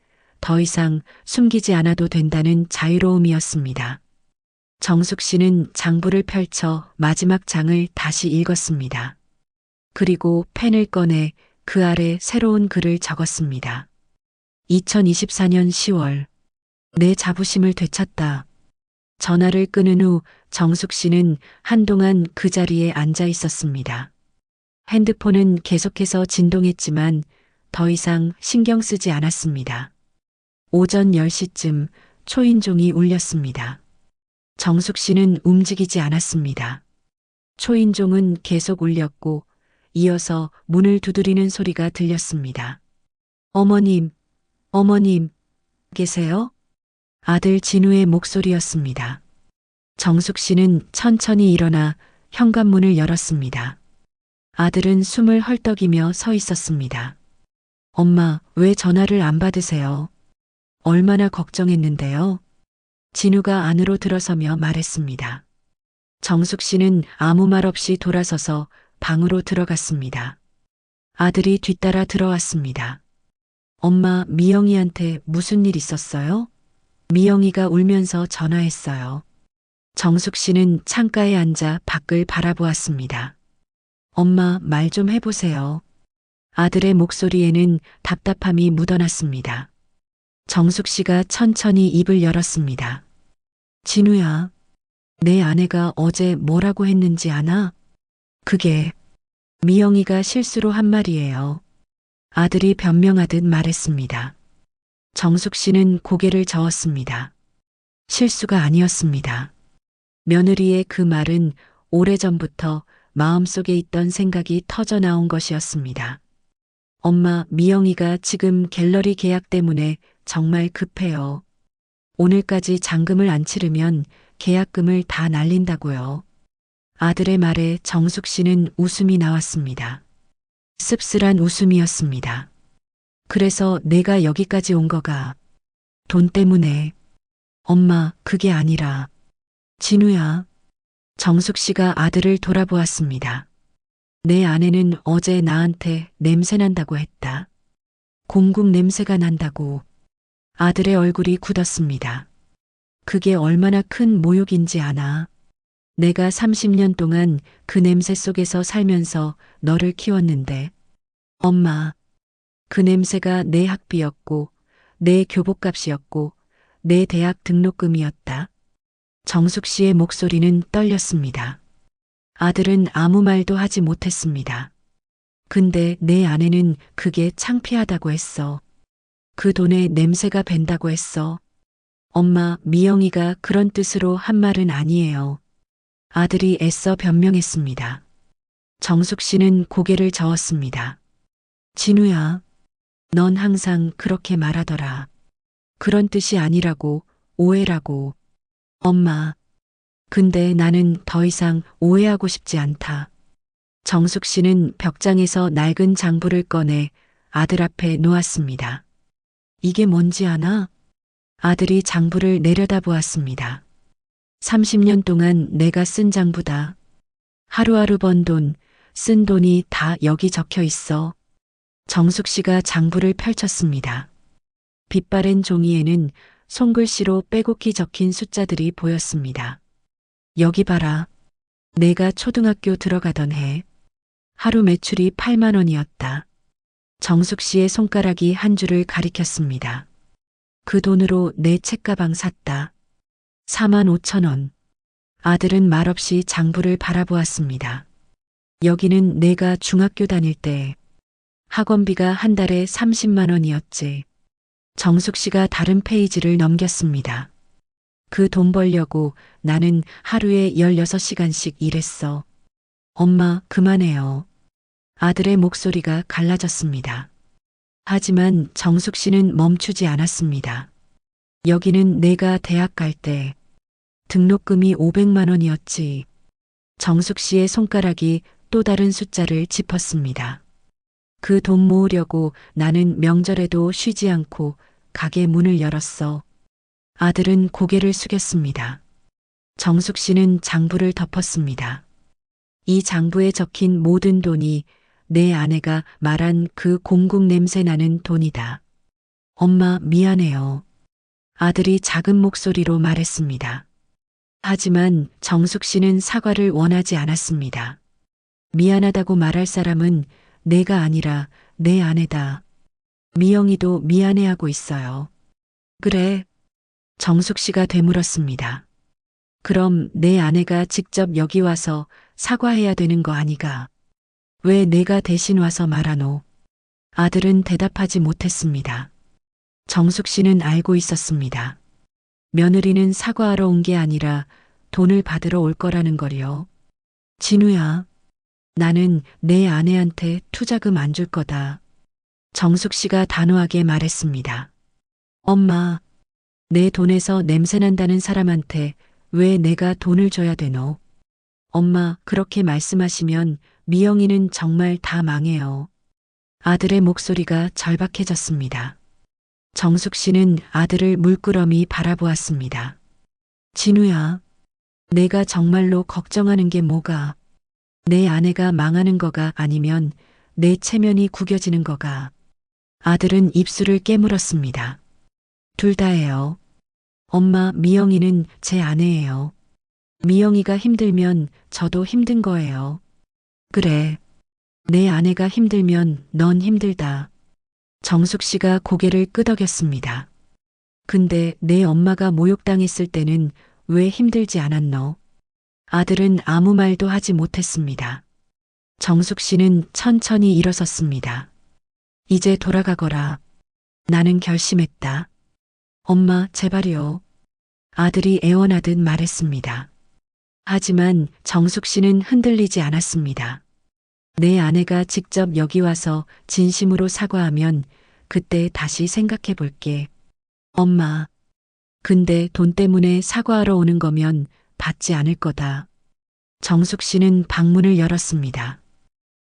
더 이상 숨기지 않아도 된다는 자유로움이었습니다. 정숙 씨는 장부를 펼쳐 마지막 장을 다시 읽었습니다. 그리고 펜을 꺼내 그 아래 새로운 글을 적었습니다. 2024년 10월. 내 자부심을 되찾다. 전화를 끊은 후 정숙 씨는 한동안 그 자리에 앉아 있었습니다. 핸드폰은 계속해서 진동했지만 더 이상 신경 쓰지 않았습니다. 오전 10시쯤 초인종이 울렸습니다. 정숙 씨는 움직이지 않았습니다. 초인종은 계속 울렸고 이어서 문을 두드리는 소리가 들렸습니다. 어머님, 어머님, 계세요? 아들 진우의 목소리였습니다. 정숙 씨는 천천히 일어나 현관문을 열었습니다. 아들은 숨을 헐떡이며 서 있었습니다. 엄마, 왜 전화를 안 받으세요? 얼마나 걱정했는데요? 진우가 안으로 들어서며 말했습니다. 정숙 씨는 아무 말 없이 돌아서서 방으로 들어갔습니다. 아들이 뒤따라 들어왔습니다. 엄마, 미영이한테 무슨 일 있었어요? 미영이가 울면서 전화했어요. 정숙 씨는 창가에 앉아 밖을 바라보았습니다. 엄마, 말 좀 해보세요. 아들의 목소리에는 답답함이 묻어났습니다. 정숙 씨가 천천히 입을 열었습니다. 진우야, 내 아내가 어제 뭐라고 했는지 아나? 그게 미영이가 실수로 한 말이에요. 아들이 변명하듯 말했습니다. 정숙 씨는 고개를 저었습니다. 실수가 아니었습니다. 며느리의 그 말은 오래전부터 마음속에 있던 생각이 터져 나온 것이었습니다. 엄마, 미영이가 지금 갤러리 계약 때문에 정말 급해요. 오늘까지 잔금을 안 치르면 계약금을 다 날린다고요. 아들의 말에 정숙 씨는 웃음이 나왔습니다. 씁쓸한 웃음이었습니다. 그래서 내가 여기까지 온 거가 돈 때문에. 엄마, 그게 아니라. 진우야. 정숙 씨가 아들을 돌아보았습니다. 내 아내는 어제 나한테 냄새 난다고 했다. 공국 냄새가 난다고. 아들의 얼굴이 굳었습니다. 그게 얼마나 큰 모욕인지 아나? 내가 30년 동안 그 냄새 속에서 살면서 너를 키웠는데. 엄마, 그 냄새가 내 학비였고, 내 교복값이었고, 내 대학 등록금이었다. 정숙 씨의 목소리는 떨렸습니다. 아들은 아무 말도 하지 못했습니다. 근데 내 아내는 그게 창피하다고 했어. 그 돈에 냄새가 밴다고 했어. 엄마, 미영이가 그런 뜻으로 한 말은 아니에요. 아들이 애써 변명했습니다. 정숙 씨는 고개를 저었습니다. 진우야, 넌 항상 그렇게 말하더라. 그런 뜻이 아니라고, 오해라고. 엄마, 근데 나는 더 이상 오해하고 싶지 않다. 정숙 씨는 벽장에서 낡은 장부를 꺼내 아들 앞에 놓았습니다. 이게 뭔지 아나? 아들이 장부를 내려다보았습니다. 30년 동안 내가 쓴 장부다. 하루하루 번 돈, 쓴 돈이 다 여기 적혀 있어. 정숙 씨가 장부를 펼쳤습니다. 빛바랜 종이에는 손글씨로 빼곡히 적힌 숫자들이 보였습니다. 여기 봐라. 내가 초등학교 들어가던 해 하루 매출이 8만 원이었다. 정숙 씨의 손가락이 한 줄을 가리켰습니다. 그 돈으로 내 책가방 샀다. 4만 5천 원. 아들은 말없이 장부를 바라보았습니다. 여기는 내가 중학교 다닐 때 학원비가 한 달에 30만 원이었지. 정숙 씨가 다른 페이지를 넘겼습니다. 그 돈 벌려고 나는 하루에 16시간씩 일했어. 엄마, 그만해요. 아들의 목소리가 갈라졌습니다. 하지만 정숙 씨는 멈추지 않았습니다. 여기는 내가 대학 갈 때 등록금이 500만 원이었지. 정숙 씨의 손가락이 또 다른 숫자를 짚었습니다. 그 돈 모으려고 나는 명절에도 쉬지 않고 가게 문을 열었어. 아들은 고개를 숙였습니다. 정숙 씨는 장부를 덮었습니다. 이 장부에 적힌 모든 돈이 내 아내가 말한 그 공국 냄새 나는 돈이다. 엄마, 미안해요. 아들이 작은 목소리로 말했습니다. 하지만 정숙 씨는 사과를 원하지 않았습니다. 미안하다고 말할 사람은 내가 아니라 내 아내다. 미영이도 미안해하고 있어요. 그래. 정숙 씨가 되물었습니다. 그럼 내 아내가 직접 여기 와서 사과해야 되는 거 아니가? 왜 내가 대신 와서 말하노? 아들은 대답하지 못했습니다. 정숙 씨는 알고 있었습니다. 며느리는 사과하러 온 게 아니라 돈을 받으러 올 거라는 걸요. 진우야, 나는 내 아내한테 투자금 안 줄 거다. 정숙 씨가 단호하게 말했습니다. 엄마, 내 돈에서 냄새난다는 사람한테 왜 내가 돈을 줘야 되노? 엄마, 그렇게 말씀하시면 미영이는 정말 다 망해요. 아들의 목소리가 절박해졌습니다. 정숙 씨는 아들을 물끄러미 바라보았습니다. 진우야, 내가 정말로 걱정하는 게 뭐가? 내 아내가 망하는 거가 아니면 내 체면이 구겨지는 거가? 아들은 입술을 깨물었습니다. 둘 다예요. 엄마, 미영이는 제 아내예요. 미영이가 힘들면 저도 힘든 거예요. 그래. 내 아내가 힘들면 넌 힘들다. 정숙 씨가 고개를 끄덕였습니다. 근데 내 엄마가 모욕당했을 때는 왜 힘들지 않았노? 아들은 아무 말도 하지 못했습니다. 정숙 씨는 천천히 일어섰습니다. 이제 돌아가거라. 나는 결심했다. 엄마, 제발이요. 아들이 애원하듯 말했습니다. 하지만 정숙 씨는 흔들리지 않았습니다. 내 아내가 직접 여기 와서 진심으로 사과하면 그때 다시 생각해 볼게. 엄마. 근데 돈 때문에 사과하러 오는 거면 받지 않을 거다. 정숙 씨는 방문을 열었습니다.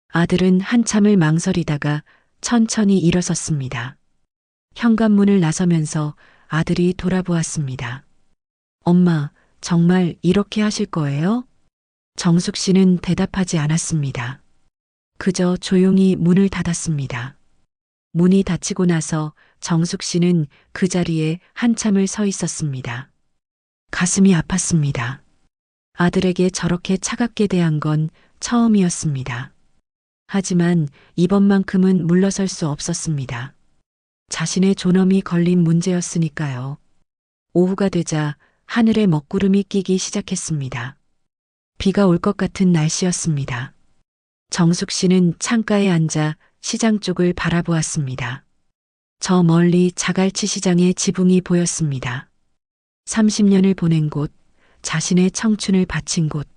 아들은 한참을 망설이다가 천천히 일어섰습니다. 현관문을 나서면서 아들이 돌아보았습니다. 엄마, 정말 이렇게 하실 거예요? 정숙 씨는 대답하지 않았습니다. 그저 조용히 문을 닫았습니다. 문이 닫히고 나서 정숙 씨는 그 자리에 한참을 서 있었습니다. 가슴이 아팠습니다. 아들에게 저렇게 차갑게 대한 건 처음이었습니다. 하지만 이번만큼은 물러설 수 없었습니다. 자신의 존엄이 걸린 문제였으니까요. 오후가 되자 하늘에 먹구름이 끼기 시작했습니다. 비가 올 것 같은 날씨였습니다. 정숙 씨는 창가에 앉아 시장 쪽을 바라보았습니다. 저 멀리 자갈치 시장의 지붕이 보였습니다. 30년을 보낸 곳, 자신의 청춘을 바친 곳,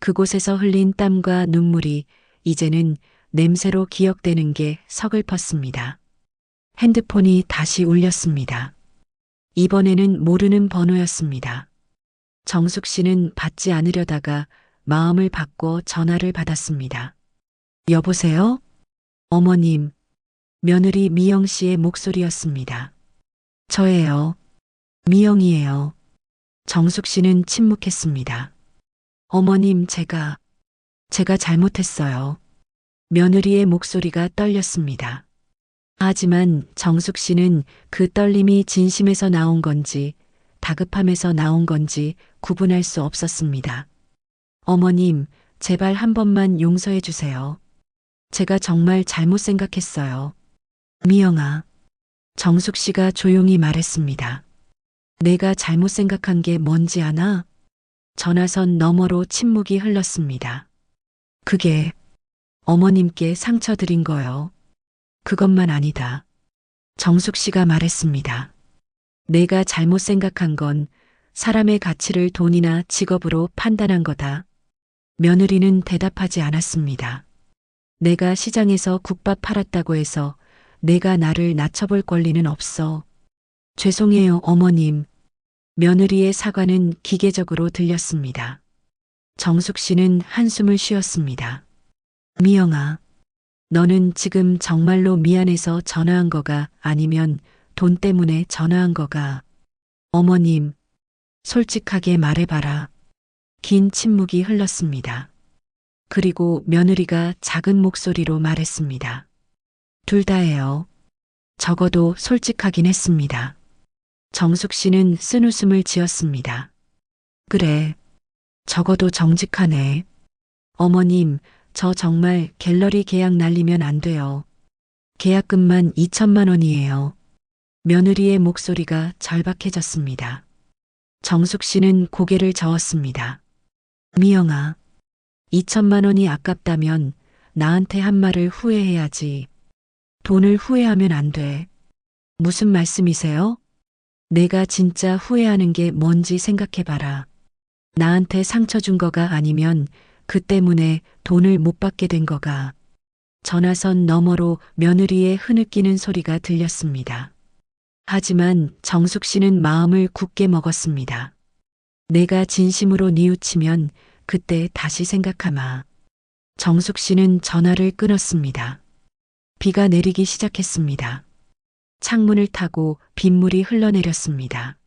그곳에서 흘린 땀과 눈물이 이제는 냄새로 기억되는 게 서글펐습니다. 핸드폰이 다시 울렸습니다. 이번에는 모르는 번호였습니다. 정숙 씨는 받지 않으려다가 마음을 바꿔 전화를 받았습니다. 여보세요? 어머님, 며느리 미영 씨의 목소리였습니다. 저예요. 미영이에요. 정숙 씨는 침묵했습니다. 어머님, 제가 잘못했어요. 며느리의 목소리가 떨렸습니다. 하지만 정숙 씨는 그 떨림이 진심에서 나온 건지 다급함에서 나온 건지 구분할 수 없었습니다. 어머님, 제발 한 번만 용서해 주세요. 제가 정말 잘못 생각했어요. 미영아, 정숙 씨가 조용히 말했습니다. 내가 잘못 생각한 게 뭔지 아나? 전화선 너머로 침묵이 흘렀습니다. 그게 어머님께 상처 드린 거요. 그것만 아니다. 정숙 씨가 말했습니다. 내가 잘못 생각한 건 사람의 가치를 돈이나 직업으로 판단한 거다. 며느리는 대답하지 않았습니다. 내가 시장에서 국밥 팔았다고 해서 내가 나를 낮춰볼 권리는 없어. 죄송해요, 어머님. 며느리의 사과는 기계적으로 들렸습니다. 정숙 씨는 한숨을 쉬었습니다. 미영아, 너는 지금 정말로 미안해서 전화한 거가 아니면 돈 때문에 전화한 거가? 어머님, 솔직하게 말해봐라. 긴 침묵이 흘렀습니다. 그리고 며느리가 작은 목소리로 말했습니다. 둘 다예요. 적어도 솔직하긴 했습니다. 정숙 씨는 쓴웃음을 지었습니다. 그래, 적어도 정직하네. 어머님, 저 정말 갤러리 계약 날리면 안 돼요. 계약금만 2천만 원이에요. 며느리의 목소리가 절박해졌습니다. 정숙 씨는 고개를 저었습니다. 미영아, 2천만 원이 아깝다면 나한테 한 말을 후회해야지. 돈을 후회하면 안 돼. 무슨 말씀이세요? 내가 진짜 후회하는 게 뭔지 생각해봐라. 나한테 상처 준 거가 아니면 그 때문에 돈을 못 받게 된 거가. 전화선 너머로 며느리의 흐느끼는 소리가 들렸습니다. 하지만 정숙 씨는 마음을 굳게 먹었습니다. 내가 진심으로 뉘우치면 그때 다시 생각하마. 정숙 씨는 전화를 끊었습니다. 비가 내리기 시작했습니다. 창문을 타고 빗물이 흘러내렸습니다.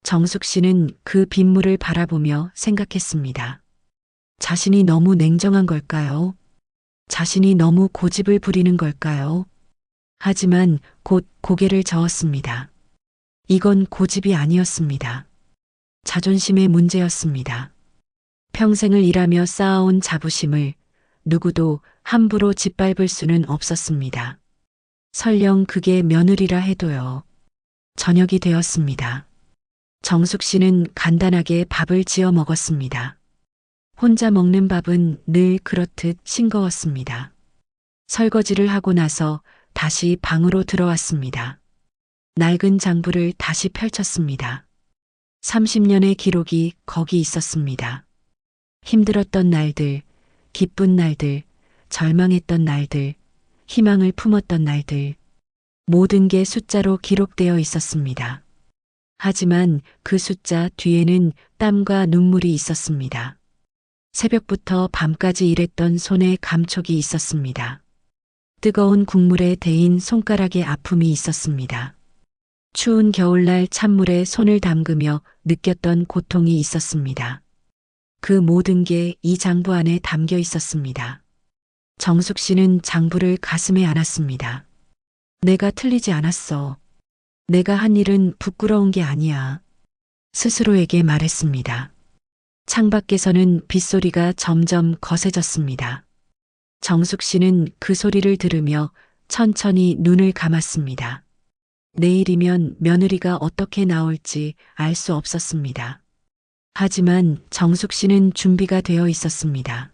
정숙 씨는 그 빗물을 바라보며 생각했습니다. 자신이 너무 냉정한 걸까요? 자신이 너무 고집을 부리는 걸까요? 하지만 곧 고개를 저었습니다. 이건 고집이 아니었습니다. 자존심의 문제였습니다. 평생을 일하며 쌓아온 자부심을 누구도 함부로 짓밟을 수는 없었습니다. 설령 그게 며느리라 해도요. 저녁이 되었습니다. 정숙 씨는 간단하게 밥을 지어 먹었습니다. 혼자 먹는 밥은 늘 그렇듯 싱거웠습니다. 설거지를 하고 나서 다시 방으로 들어왔습니다. 낡은 장부를 다시 펼쳤습니다. 30년의 기록이 거기 있었습니다. 힘들었던 날들, 기쁜 날들, 절망했던 날들, 희망을 품었던 날들, 모든 게 숫자로 기록되어 있었습니다. 하지만 그 숫자 뒤에는 땀과 눈물이 있었습니다. 새벽부터 밤까지 일했던 손에 감촉이 있었습니다. 뜨거운 국물에 데인 손가락의 아픔이 있었습니다. 추운 겨울날 찬물에 손을 담그며 느꼈던 고통이 있었습니다. 그 모든 게 이 장부 안에 담겨 있었습니다. 정숙 씨는 장부를 가슴에 안았습니다. 내가 틀리지 않았어. 내가 한 일은 부끄러운 게 아니야. 스스로에게 말했습니다. 창밖에서는 빗소리가 점점 거세졌습니다. 정숙 씨는 그 소리를 들으며 천천히 눈을 감았습니다. 내일이면 며느리가 어떻게 나올지 알 수 없었습니다. 하지만 정숙 씨는 준비가 되어 있었습니다.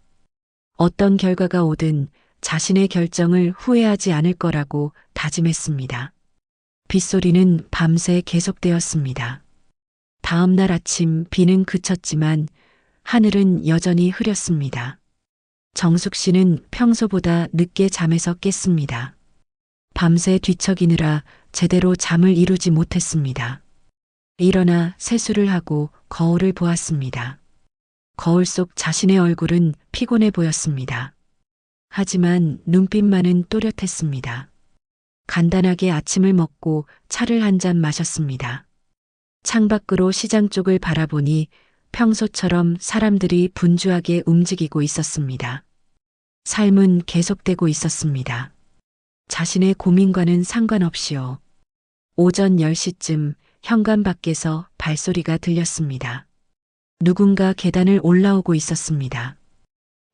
어떤 결과가 오든 자신의 결정을 후회하지 않을 거라고 다짐했습니다. 빗소리는 밤새 계속되었습니다. 다음 날 아침 비는 그쳤지만 하늘은 여전히 흐렸습니다. 정숙 씨는 평소보다 늦게 잠에서 깼습니다. 밤새 뒤척이느라 제대로 잠을 이루지 못했습니다. 일어나 세수를 하고 거울을 보았습니다. 거울 속 자신의 얼굴은 피곤해 보였습니다. 하지만 눈빛만은 또렷했습니다. 간단하게 아침을 먹고 차를 한 잔 마셨습니다. 창밖으로 시장 쪽을 바라보니 평소처럼 사람들이 분주하게 움직이고 있었습니다. 삶은 계속되고 있었습니다. 자신의 고민과는 상관없이요. 오전 10시쯤 현관 밖에서 발소리가 들렸습니다. 누군가 계단을 올라오고 있었습니다.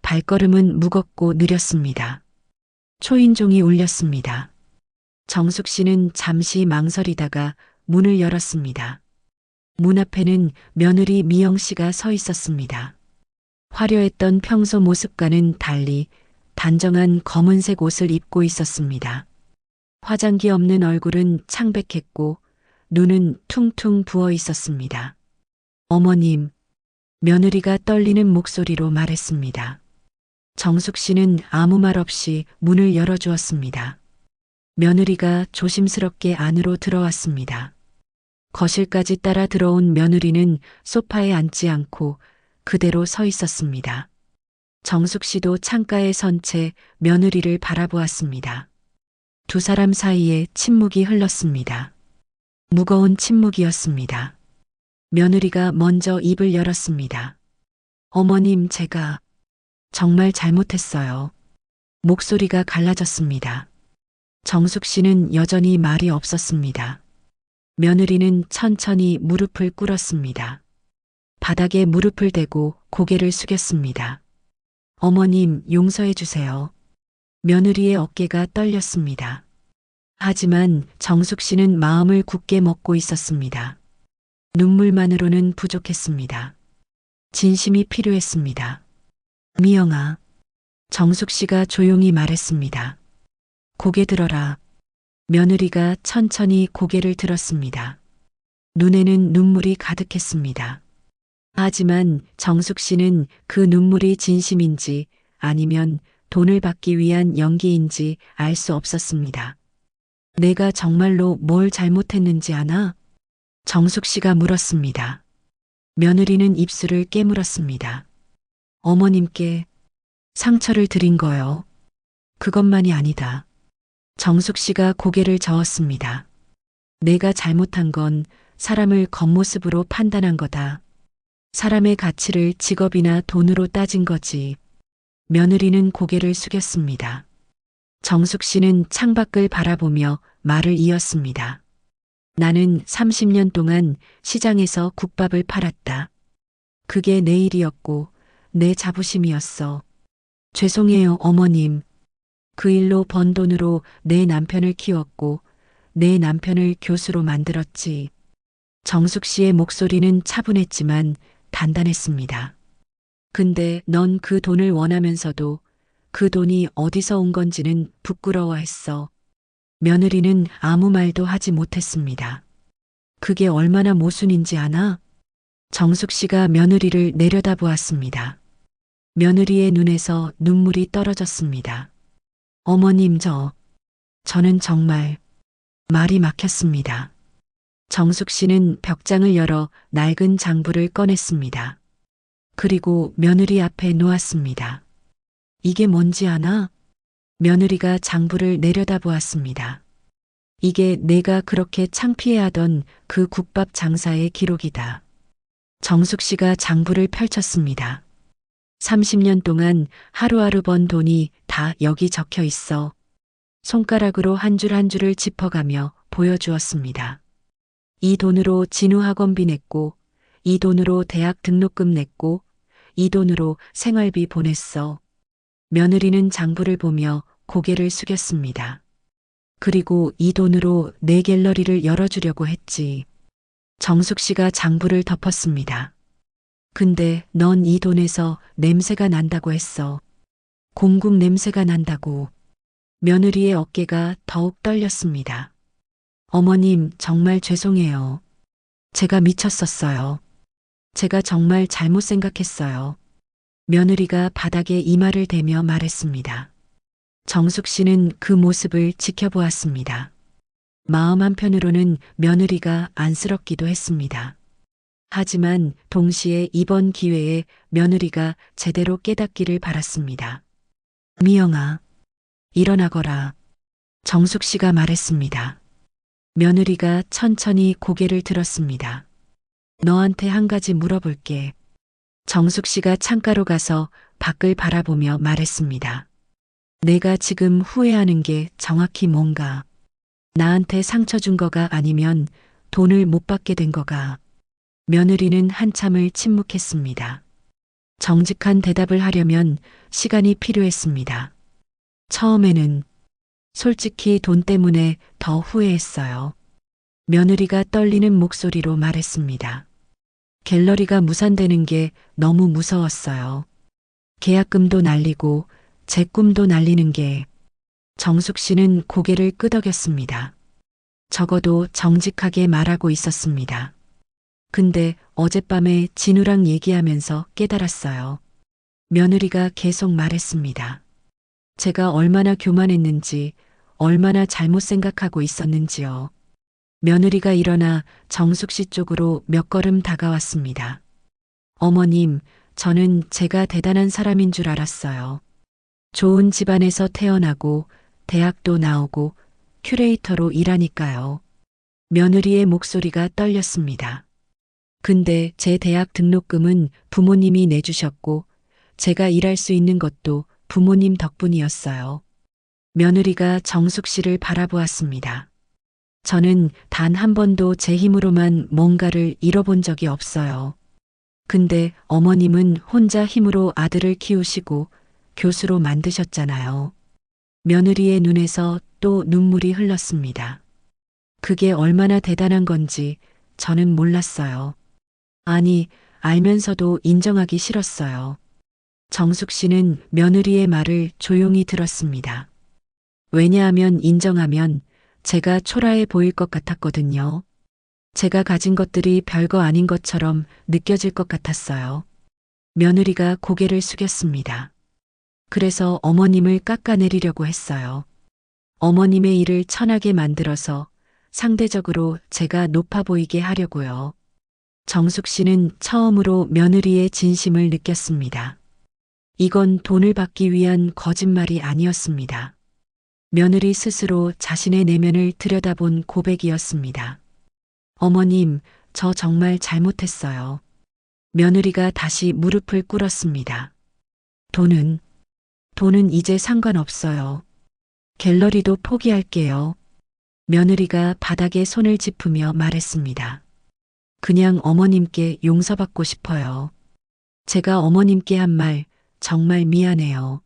발걸음은 무겁고 느렸습니다. 초인종이 울렸습니다. 정숙 씨는 잠시 망설이다가 문을 열었습니다. 문 앞에는 며느리 미영 씨가 서 있었습니다. 화려했던 평소 모습과는 달리 단정한 검은색 옷을 입고 있었습니다. 화장기 없는 얼굴은 창백했고 눈은 퉁퉁 부어 있었습니다. 어머님, 며느리가 떨리는 목소리로 말했습니다. 정숙 씨는 아무 말 없이 문을 열어주었습니다. 며느리가 조심스럽게 안으로 들어왔습니다. 거실까지 따라 들어온 며느리는 소파에 앉지 않고 그대로 서 있었습니다. 정숙 씨도 창가에 선 채 며느리를 바라보았습니다. 두 사람 사이에 침묵이 흘렀습니다. 무거운 침묵이었습니다. 며느리가 먼저 입을 열었습니다. 어머님, 제가 정말 잘못했어요. 목소리가 갈라졌습니다. 정숙 씨는 여전히 말이 없었습니다. 며느리는 천천히 무릎을 꿇었습니다. 바닥에 무릎을 대고 고개를 숙였습니다. 어머님, 용서해 주세요. 며느리의 어깨가 떨렸습니다. 하지만 정숙 씨는 마음을 굳게 먹고 있었습니다. 눈물만으로는 부족했습니다. 진심이 필요했습니다. 미영아, 정숙 씨가 조용히 말했습니다. 고개 들어라. 며느리가 천천히 고개를 들었습니다. 눈에는 눈물이 가득했습니다. 하지만 정숙 씨는 그 눈물이 진심인지 아니면 돈을 받기 위한 연기인지 알 수 없었습니다. 내가 정말로 뭘 잘못했는지 아나? 정숙 씨가 물었습니다. 며느리는 입술을 깨물었습니다. 어머님께 상처를 드린 거요. 그것만이 아니다. 정숙 씨가 고개를 저었습니다. 내가 잘못한 건 사람을 겉모습으로 판단한 거다. 사람의 가치를 직업이나 돈으로 따진 거지. 며느리는 고개를 숙였습니다. 정숙 씨는 창밖을 바라보며 말을 이었습니다. 나는 30년 동안 시장에서 국밥을 팔았다. 그게 내 일이었고 내 자부심이었어. 죄송해요, 어머님. 그 일로 번 돈으로 내 남편을 키웠고 내 남편을 교수로 만들었지. 정숙 씨의 목소리는 차분했지만 단단했습니다. 근데 넌 그 돈을 원하면서도 그 돈이 어디서 온 건지는 부끄러워했어. 며느리는 아무 말도 하지 못했습니다. 그게 얼마나 모순인지 아나? 정숙 씨가 며느리를 내려다보았습니다. 며느리의 눈에서 눈물이 떨어졌습니다. 어머님, 저는 정말 말이 막혔습니다. 정숙 씨는 벽장을 열어 낡은 장부를 꺼냈습니다. 그리고 며느리 앞에 놓았습니다. 이게 뭔지 아나? 며느리가 장부를 내려다보았습니다. 이게 내가 그렇게 창피해하던 그 국밥 장사의 기록이다. 정숙 씨가 장부를 펼쳤습니다. 30년 동안 하루하루 번 돈이 다 여기 적혀 있어. 손가락으로 한 줄 한 줄을 짚어가며 보여주었습니다. 이 돈으로 진우 학원비 냈고, 이 돈으로 대학 등록금 냈고, 이 돈으로 생활비 보냈어. 며느리는 장부를 보며 고개를 숙였습니다. 그리고 이 돈으로 내 갤러리를 열어주려고 했지. 정숙 씨가 장부를 덮었습니다. 근데 넌 이 돈에서 냄새가 난다고 했어. 공국 냄새가 난다고. 며느리의 어깨가 더욱 떨렸습니다. 어머님, 정말 죄송해요. 제가 미쳤었어요. 제가 정말 잘못 생각했어요. 며느리가 바닥에 이마를 대며 말했습니다. 정숙 씨는 그 모습을 지켜보았습니다. 마음 한편으로는 며느리가 안쓰럽기도 했습니다. 하지만 동시에 이번 기회에 며느리가 제대로 깨닫기를 바랐습니다. 미영아, 일어나거라. 정숙 씨가 말했습니다. 며느리가 천천히 고개를 들었습니다. 너한테 한 가지 물어볼게. 정숙 씨가 창가로 가서 밖을 바라보며 말했습니다. 내가 지금 후회하는 게 정확히 뭔가? 나한테 상처 준 거가 아니면 돈을 못 받게 된 거가? 며느리는 한참을 침묵했습니다. 정직한 대답을 하려면 시간이 필요했습니다. 처음에는 솔직히 돈 때문에 더 후회했어요. 며느리가 떨리는 목소리로 말했습니다. 갤러리가 무산되는 게 너무 무서웠어요. 계약금도 날리고 제 꿈도 날리는 게. 정숙 씨는 고개를 끄덕였습니다. 적어도 정직하게 말하고 있었습니다. 근데 어젯밤에 진우랑 얘기하면서 깨달았어요. 며느리가 계속 말했습니다. 제가 얼마나 교만했는지, 얼마나 잘못 생각하고 있었는지요. 며느리가 일어나 정숙 씨 쪽으로 몇 걸음 다가왔습니다. 어머님, 저는 제가 대단한 사람인 줄 알았어요. 좋은 집안에서 태어나고 대학도 나오고 큐레이터로 일하니까요. 며느리의 목소리가 떨렸습니다. 근데 제 대학 등록금은 부모님이 내주셨고 제가 일할 수 있는 것도 부모님 덕분이었어요. 며느리가 정숙 씨를 바라보았습니다. 저는 단 한 번도 제 힘으로만 뭔가를 잃어본 적이 없어요. 근데 어머님은 혼자 힘으로 아들을 키우시고 교수로 만드셨잖아요. 며느리의 눈에서 또 눈물이 흘렀습니다. 그게 얼마나 대단한 건지 저는 몰랐어요. 아니, 알면서도 인정하기 싫었어요. 정숙 씨는 며느리의 말을 조용히 들었습니다. 왜냐하면 인정하면 제가 초라해 보일 것 같았거든요. 제가 가진 것들이 별거 아닌 것처럼 느껴질 것 같았어요. 며느리가 고개를 숙였습니다. 그래서 어머님을 깎아내리려고 했어요. 어머님의 일을 천하게 만들어서 상대적으로 제가 높아 보이게 하려고요. 정숙 씨는 처음으로 며느리의 진심을 느꼈습니다. 이건 돈을 받기 위한 거짓말이 아니었습니다. 며느리 스스로 자신의 내면을 들여다본 고백이었습니다. 어머님, 저 정말 잘못했어요. 며느리가 다시 무릎을 꿇었습니다. 돈은 이제 상관없어요. 갤러리도 포기할게요. 며느리가 바닥에 손을 짚으며 말했습니다. 그냥 어머님께 용서받고 싶어요. 제가 어머님께 한 말 정말 미안해요.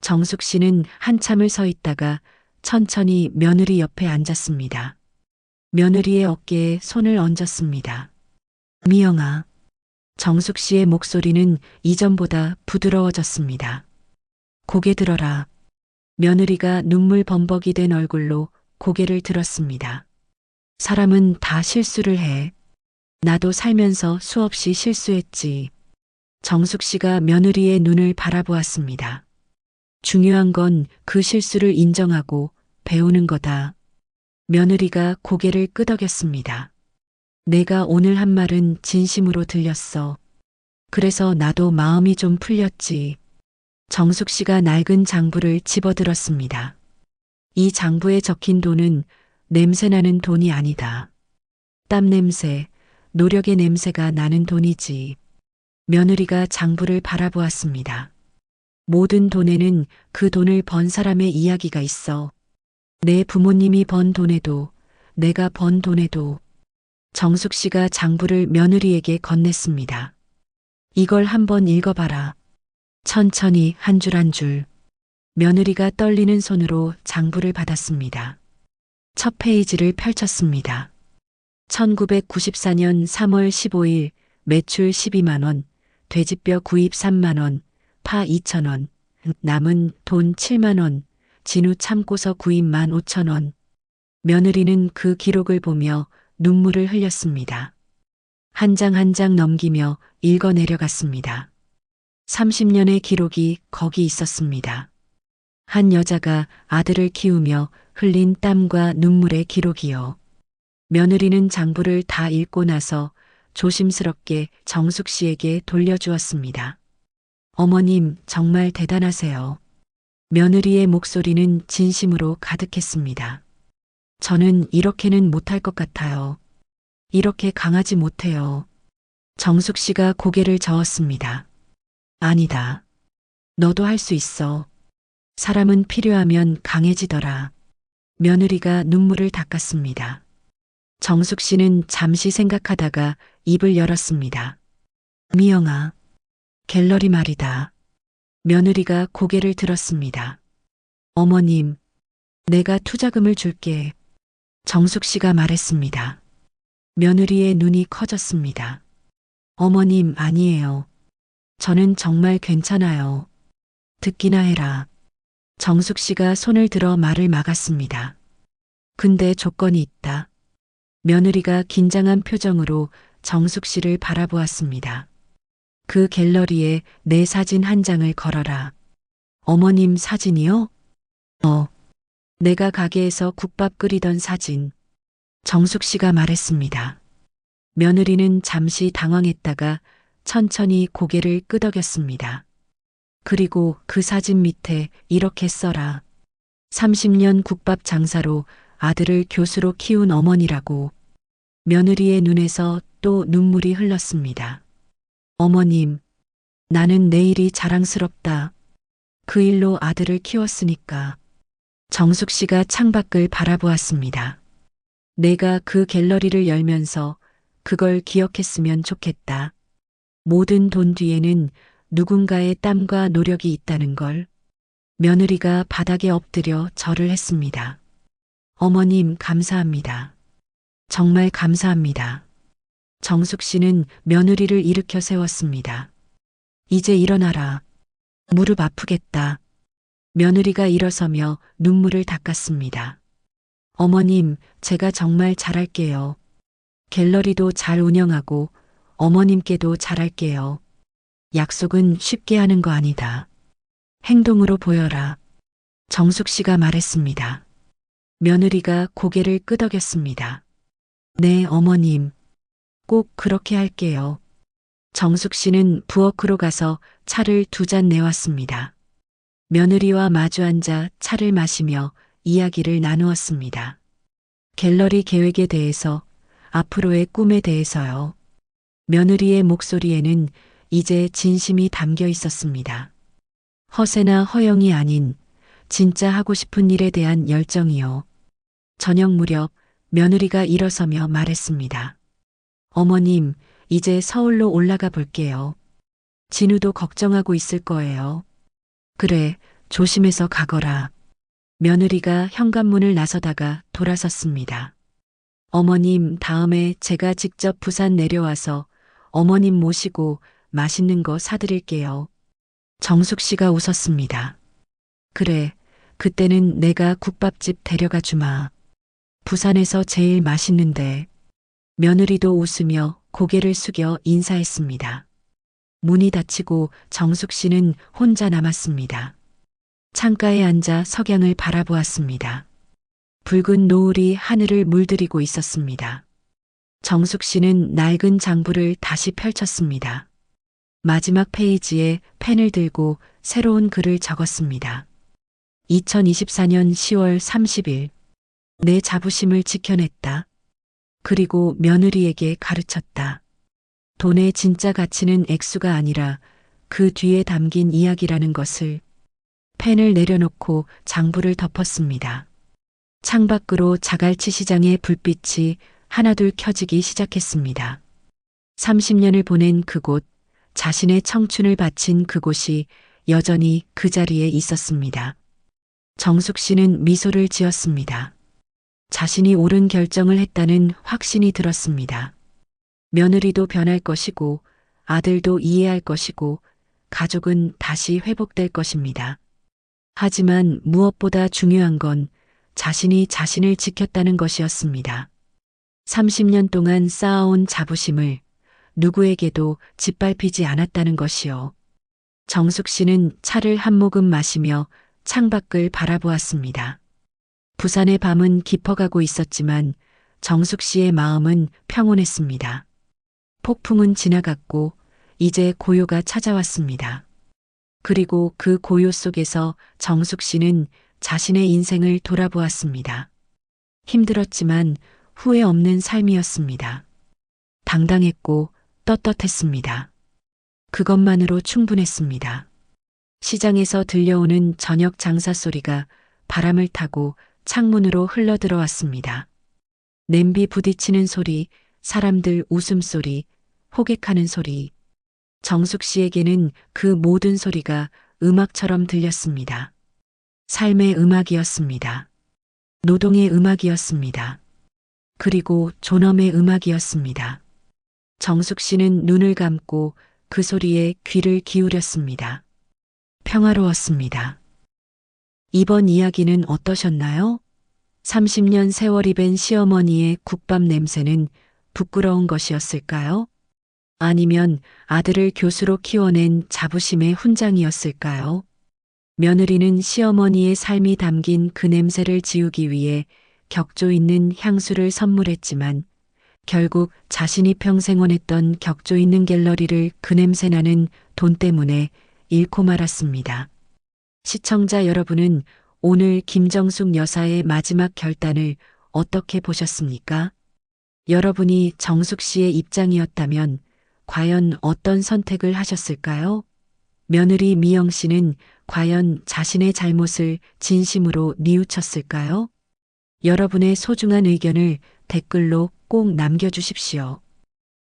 정숙 씨는 한참을 서 있다가 천천히 며느리 옆에 앉았습니다. 며느리의 어깨에 손을 얹었습니다. 미영아. 정숙 씨의 목소리는 이전보다 부드러워졌습니다. 고개 들어라. 며느리가 눈물 범벅이 된 얼굴로 고개를 들었습니다. 사람은 다 실수를 해. 나도 살면서 수없이 실수했지. 정숙 씨가 며느리의 눈을 바라보았습니다. 중요한 건 그 실수를 인정하고 배우는 거다. 며느리가 고개를 끄덕였습니다. 내가 오늘 한 말은 진심으로 들렸어. 그래서 나도 마음이 좀 풀렸지. 정숙 씨가 낡은 장부를 집어들었습니다. 이 장부에 적힌 돈은 냄새나는 돈이 아니다. 땀 냄새, 노력의 냄새가 나는 돈이지. 며느리가 장부를 바라보았습니다. 모든 돈에는 그 돈을 번 사람의 이야기가 있어. 내 부모님이 번 돈에도, 내가 번 돈에도. 정숙 씨가 장부를 며느리에게 건넸습니다. 이걸 한번 읽어봐라. 천천히 한 줄 한 줄. 며느리가 떨리는 손으로 장부를 받았습니다. 첫 페이지를 펼쳤습니다. 1994년 3월 15일 매출 12만 원, 돼지뼈 구입 3만 원, 파 2천 원, 남은 돈 7만 원, 진우 참고서 구입 15,000원. 며느리는 그 기록을 보며 눈물을 흘렸습니다. 한 장 한 장 넘기며 읽어 내려갔습니다. 30년의 기록이 거기 있었습니다. 한 여자가 아들을 키우며 흘린 땀과 눈물의 기록이요. 며느리는 장부를 다 읽고 나서 조심스럽게 정숙 씨에게 돌려주었습니다. 어머님, 정말 대단하세요. 며느리의 목소리는 진심으로 가득했습니다. 저는 이렇게는 못할 것 같아요. 이렇게 강하지 못해요. 정숙 씨가 고개를 저었습니다. 아니다. 너도 할 수 있어. 사람은 필요하면 강해지더라. 며느리가 눈물을 닦았습니다. 정숙 씨는 잠시 생각하다가 입을 열었습니다. 미영아, 갤러리 말이다. 며느리가 고개를 들었습니다. 어머님, 내가 투자금을 줄게. 정숙 씨가 말했습니다. 며느리의 눈이 커졌습니다. 어머님, 아니에요. 저는 정말 괜찮아요. 듣기나 해라. 정숙 씨가 손을 들어 말을 막았습니다. 근데 조건이 있다. 며느리가 긴장한 표정으로 정숙 씨를 바라보았습니다. 그 갤러리에 내 사진 한 장을 걸어라. 어머님 사진이요? 내가 가게에서 국밥 끓이던 사진. 정숙 씨가 말했습니다. 며느리는 잠시 당황했다가 천천히 고개를 끄덕였습니다. 그리고 그 사진 밑에 이렇게 써라. 30년 국밥 장사로 아들을 교수로 키운 어머니라고. 며느리의 눈에서 또 눈물이 흘렀습니다. 어머님, 나는 내 일이 자랑스럽다. 그 일로 아들을 키웠으니까. 정숙 씨가 창밖을 바라보았습니다. 내가 그 갤러리를 열면서 그걸 기억했으면 좋겠다. 모든 돈 뒤에는 누군가의 땀과 노력이 있다는 걸. 며느리가 바닥에 엎드려 절을 했습니다. 어머님, 감사합니다. 정말 감사합니다. 정숙 씨는 며느리를 일으켜 세웠습니다. 이제 일어나라. 무릎 아프겠다. 며느리가 일어서며 눈물을 닦았습니다. 어머님, 제가 정말 잘할게요. 갤러리도 잘 운영하고 어머님께도 잘할게요. 약속은 쉽게 하는 거 아니다. 행동으로 보여라. 정숙 씨가 말했습니다. 며느리가 고개를 끄덕였습니다. 네, 어머님. 꼭 그렇게 할게요. 정숙 씨는 부엌으로 가서 차를 2잔 내왔습니다. 며느리와 마주 앉아 차를 마시며 이야기를 나누었습니다. 갤러리 계획에 대해서, 앞으로의 꿈에 대해서요. 며느리의 목소리에는 이제 진심이 담겨 있었습니다. 허세나 허영이 아닌 진짜 하고 싶은 일에 대한 열정이요. 저녁 무렵 며느리가 일어서며 말했습니다. 어머님, 이제 서울로 올라가 볼게요. 진우도 걱정하고 있을 거예요. 그래, 조심해서 가거라. 며느리가 현관문을 나서다가 돌아섰습니다. 어머님, 다음에 제가 직접 부산 내려와서 어머님 모시고 맛있는 거 사드릴게요. 정숙 씨가 웃었습니다. 그래, 그때는 내가 국밥집 데려가 주마. 부산에서 제일 맛있는데. 며느리도 웃으며 고개를 숙여 인사했습니다. 문이 닫히고 정숙 씨는 혼자 남았습니다. 창가에 앉아 석양을 바라보았습니다. 붉은 노을이 하늘을 물들이고 있었습니다. 정숙 씨는 낡은 장부를 다시 펼쳤습니다. 마지막 페이지에 펜을 들고 새로운 글을 적었습니다. 2024년 10월 30일. 내 자부심을 지켜냈다. 그리고 며느리에게 가르쳤다. 돈의 진짜 가치는 액수가 아니라 그 뒤에 담긴 이야기라는 것을. 펜을 내려놓고 장부를 덮었습니다. 창밖으로 자갈치 시장의 불빛이 하나둘 켜지기 시작했습니다. 30년을 보낸 그곳, 자신의 청춘을 바친 그곳이 여전히 그 자리에 있었습니다. 정숙 씨는 미소를 지었습니다. 자신이 옳은 결정을 했다는 확신이 들었습니다. 며느리도 변할 것이고 아들도 이해할 것이고 가족은 다시 회복될 것입니다. 하지만 무엇보다 중요한 건 자신이 자신을 지켰다는 것이었습니다. 30년 동안 쌓아온 자부심을 누구에게도 짓밟히지 않았다는 것이요. 정숙 씨는 차를 한 모금 마시며 창밖을 바라보았습니다. 부산의 밤은 깊어가고 있었지만 정숙 씨의 마음은 평온했습니다. 폭풍은 지나갔고 이제 고요가 찾아왔습니다. 그리고 그 고요 속에서 정숙 씨는 자신의 인생을 돌아보았습니다. 힘들었지만 후회 없는 삶이었습니다. 당당했고 떳떳했습니다. 그것만으로 충분했습니다. 시장에서 들려오는 저녁 장사 소리가 바람을 타고 창문으로 흘러들어왔습니다. 냄비 부딪히는 소리, 사람들 웃음소리, 호객하는 소리. 정숙 씨에게는 그 모든 소리가 음악처럼 들렸습니다. 삶의 음악이었습니다. 노동의 음악이었습니다. 그리고 존엄의 음악이었습니다. 정숙 씨는 눈을 감고 그 소리에 귀를 기울였습니다. 평화로웠습니다. 이번 이야기는 어떠셨나요? 30년 세월이 밴 시어머니의 국밥 냄새는 부끄러운 것이었을까요? 아니면 아들을 교수로 키워낸 자부심의 훈장이었을까요? 며느리는 시어머니의 삶이 담긴 그 냄새를 지우기 위해 격조 있는 향수를 선물했지만 결국 자신이 평생 원했던 격조 있는 갤러리를 그 냄새나는 돈 때문에 잃고 말았습니다. 시청자 여러분은 오늘 김정숙 여사의 마지막 결단을 어떻게 보셨습니까? 여러분이 정숙 씨의 입장이었다면 과연 어떤 선택을 하셨을까요? 며느리 미영 씨는 과연 자신의 잘못을 진심으로 뉘우쳤을까요? 여러분의 소중한 의견을 댓글로 꼭 남겨주십시오.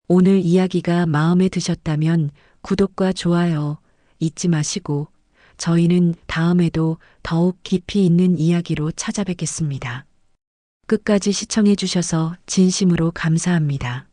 오늘 이야기가 마음에 드셨다면 구독과 좋아요 잊지 마시고 저희는 다음에도 더욱 깊이 있는 이야기로 찾아뵙겠습니다. 끝까지 시청해 주셔서 진심으로 감사합니다.